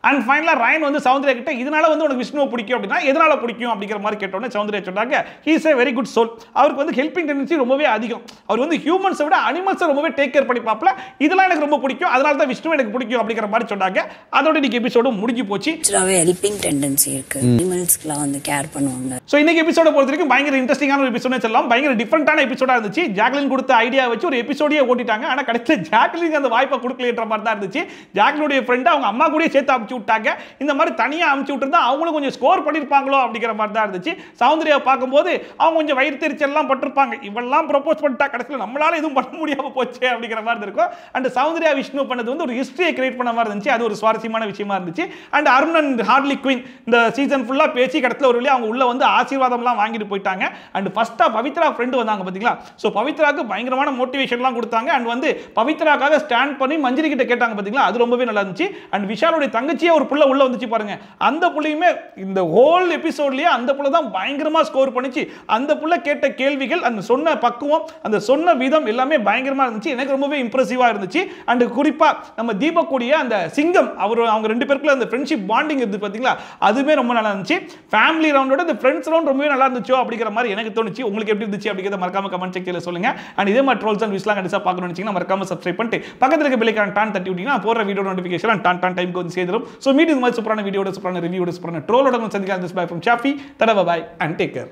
அண்ட் ஃபைனலா ராயன் வந்து சௌந்தர்யா கிட்ட இதனால வந்து உனக்கு விஷ்ணுவை பிடிக்கும் அப்படின்னா எதனால பிடிக்கும் அப்படிங்கிற மாதிரி கேட்டோன்னே சௌந்தர்யா சொன்னாங்க he is a very good soul, அவருக்கு வந்து ஹெல்பிங் டெண்டன்சி ரொம்பவே அதிகம், அவர் வந்து ஹியூமன்ஸை விட அனிமல்ஸை ரொம்பவே டேக் கேர் பண்ணி பாப்பல, இதெல்லாம் எனக்கு ரொம்ப பிடிக்கும், அதனால தான் விஷ்ணு எனக்கு பிடிக்கும் அப்படிங்கிற மாதிரி சொன்னாங்க. அதோட இன்னைக்கு எபிசோடு முடிஞ்சு போச்சு. ஹெல்பிங் டெண்டன்சி இருக்கு, அனிமல்ஸ்க்குலாம் வந்து கேர் பண்ணுவாங்க. சோ இன்னைக்கு எபிசோட பொறுத்த வரைக்கும் பயங்கர இன்ட்ரெஸ்டிங்கான ஒரு எபிசோட்னு சொல்லலாம், பயங்கர டிஃபரெண்டான எபிசோடா இருந்துச்சு. ஜாக்லின் கொடுத்த ஐடியா வச்சு ஒரு எபிசோடியே ஓட்டிட்டாங்க, ஆனா கடைசில ஜாக்லின் அந்த வாய்ப்பை கொடுக்கலன்ற மாதிரி தான் இருந்துச்சு. ஜாக்லினுடைய ஃப்ரெண்ட் அவங்க அம்மா கூட சேர்த்து அமுச்சு விட்டாங்க, இந்த மாதிரி தனியா அமுச்சு விட்டுருந்தா அவங்களும் கொஞ்சம் ஸ்கோர் பண்ணிருப்பாங்களோ அப்படிங்கிற மாதிரி தான் இருந்துச்சு. சௌந்தர்யா பார்க்கும்போது அவங்க கொஞ்சம் வயிற்றுச்செல்லாம் பட்டிருப்பாங்க, இவெல்லாம் ப்ரொபோஸ் பண்ணிட்டா கடைசியில் நம்மளால எதுவும் பண்ண முடியாம போச்சு அப்படிங்கிற மாதிரி இருக்கும். அண்ட் சௌந்தர்யா விஷ்ணு பண்ணது வந்து ஒரு ஹிஸ்டரியை கிரியேட் பண்ண மாதிரி இருந்துச்சு, அது ஒரு சுவாரஸ்யமான விஷயமா இருந்துச்சு. And Arun and Harley queen இந்த சீசன் ஃபுல்லா பேசி கடத்துல ஒரு வழியா அவங்க உள்ள வந்து ஆசீர்வாதம்லாம் வாங்கிட்டு போயிட்டாங்க. அண்ட் ஃபர்ஸ்டா பவித்ரா ஃப்ரெண்ட் வந்தாங்க பாத்தீங்களா, சோ பவித்ராக்கு பயங்கரமான மோட்டிவேஷன்லாம் கொடுத்தாங்க. அண்ட் வந்து பவித்ராக்காக ஸ்டாண்ட் பண்ணி மஞ்சரி கிட்ட கேட்டாங்க பாத்தீங்களா, அது ரொம்பவே நல்லா இருந்துச்சு. அண்ட் விஷாலுடைய தங்கச்சியே ஒரு புள்ள உள்ள வந்துச்சு பாருங்க, அந்த புள்ளையுமே இந்த ஹோல் எபிசோட்லயே அந்த புள்ள தான் பயங்கரமா ஸ்கோர் பண்ணிச்சு. அந்த புள்ள கேட்ட கேள்விகள், அந்த சொன்ன பக்குவம், அந்த சொன்ன விதம் எல்லாமே பயங்கரமா இருந்துச்சு, எனக்கு ரொம்பவே இம்ப்ரெசிவா இருந்துச்சு. அண்ட் குறிப்பா நம்ம தீபக் கூடிய அந்த சிங்கம் அவங்க ரெண்டு பேருக்குள்ள அந்த ஃப்ரெண்ட்ஷிப் பாண்டிங் இருந்து பாத்தீங்களா, அதுவே ரொம்ப நல்லா இருந்துச்சு. ஃபேமிலி ரவுண்டோட இந்த ஃப்ரெண்ட்ஸ் ரவுண்ட் ரொம்பவே நல்லா இருந்துச்சோ அப்படிங்கிற மாதிரி எனக்கு தோணுச்சு. உங்களுக்கு எப்படி இருந்துச்சு அப்படிங்கறத மறக்காம கமெண்ட் செக்ஷன்ல சொல்லுங்க. அண்ட் இதே மாதிரி ட்ரோல்ஸ் அண்ட் விஸ்லாம் கண்டிப்பா பார்க்கணும்னு நினைச்சீங்கன்னா மறக்காம சப்ஸ்கிரைப் பண்ணிட்டு பக்கத்துல இருக்க பெல் ஐகான் டான் தட்டி விட்டீங்கன்னா போற வீடியோ நோட்டிஃபிகேஷன் டான் டைம்க்கு வந்து சேரும். சோ மீட் இந்த மாதிரி சூப்பரான வீடியோட சூப்பரான ரிவ்யூட சூப்பரான ட்ரோலோட சந்திக்கலாம். This bye from Shafi. Tata bye and take care.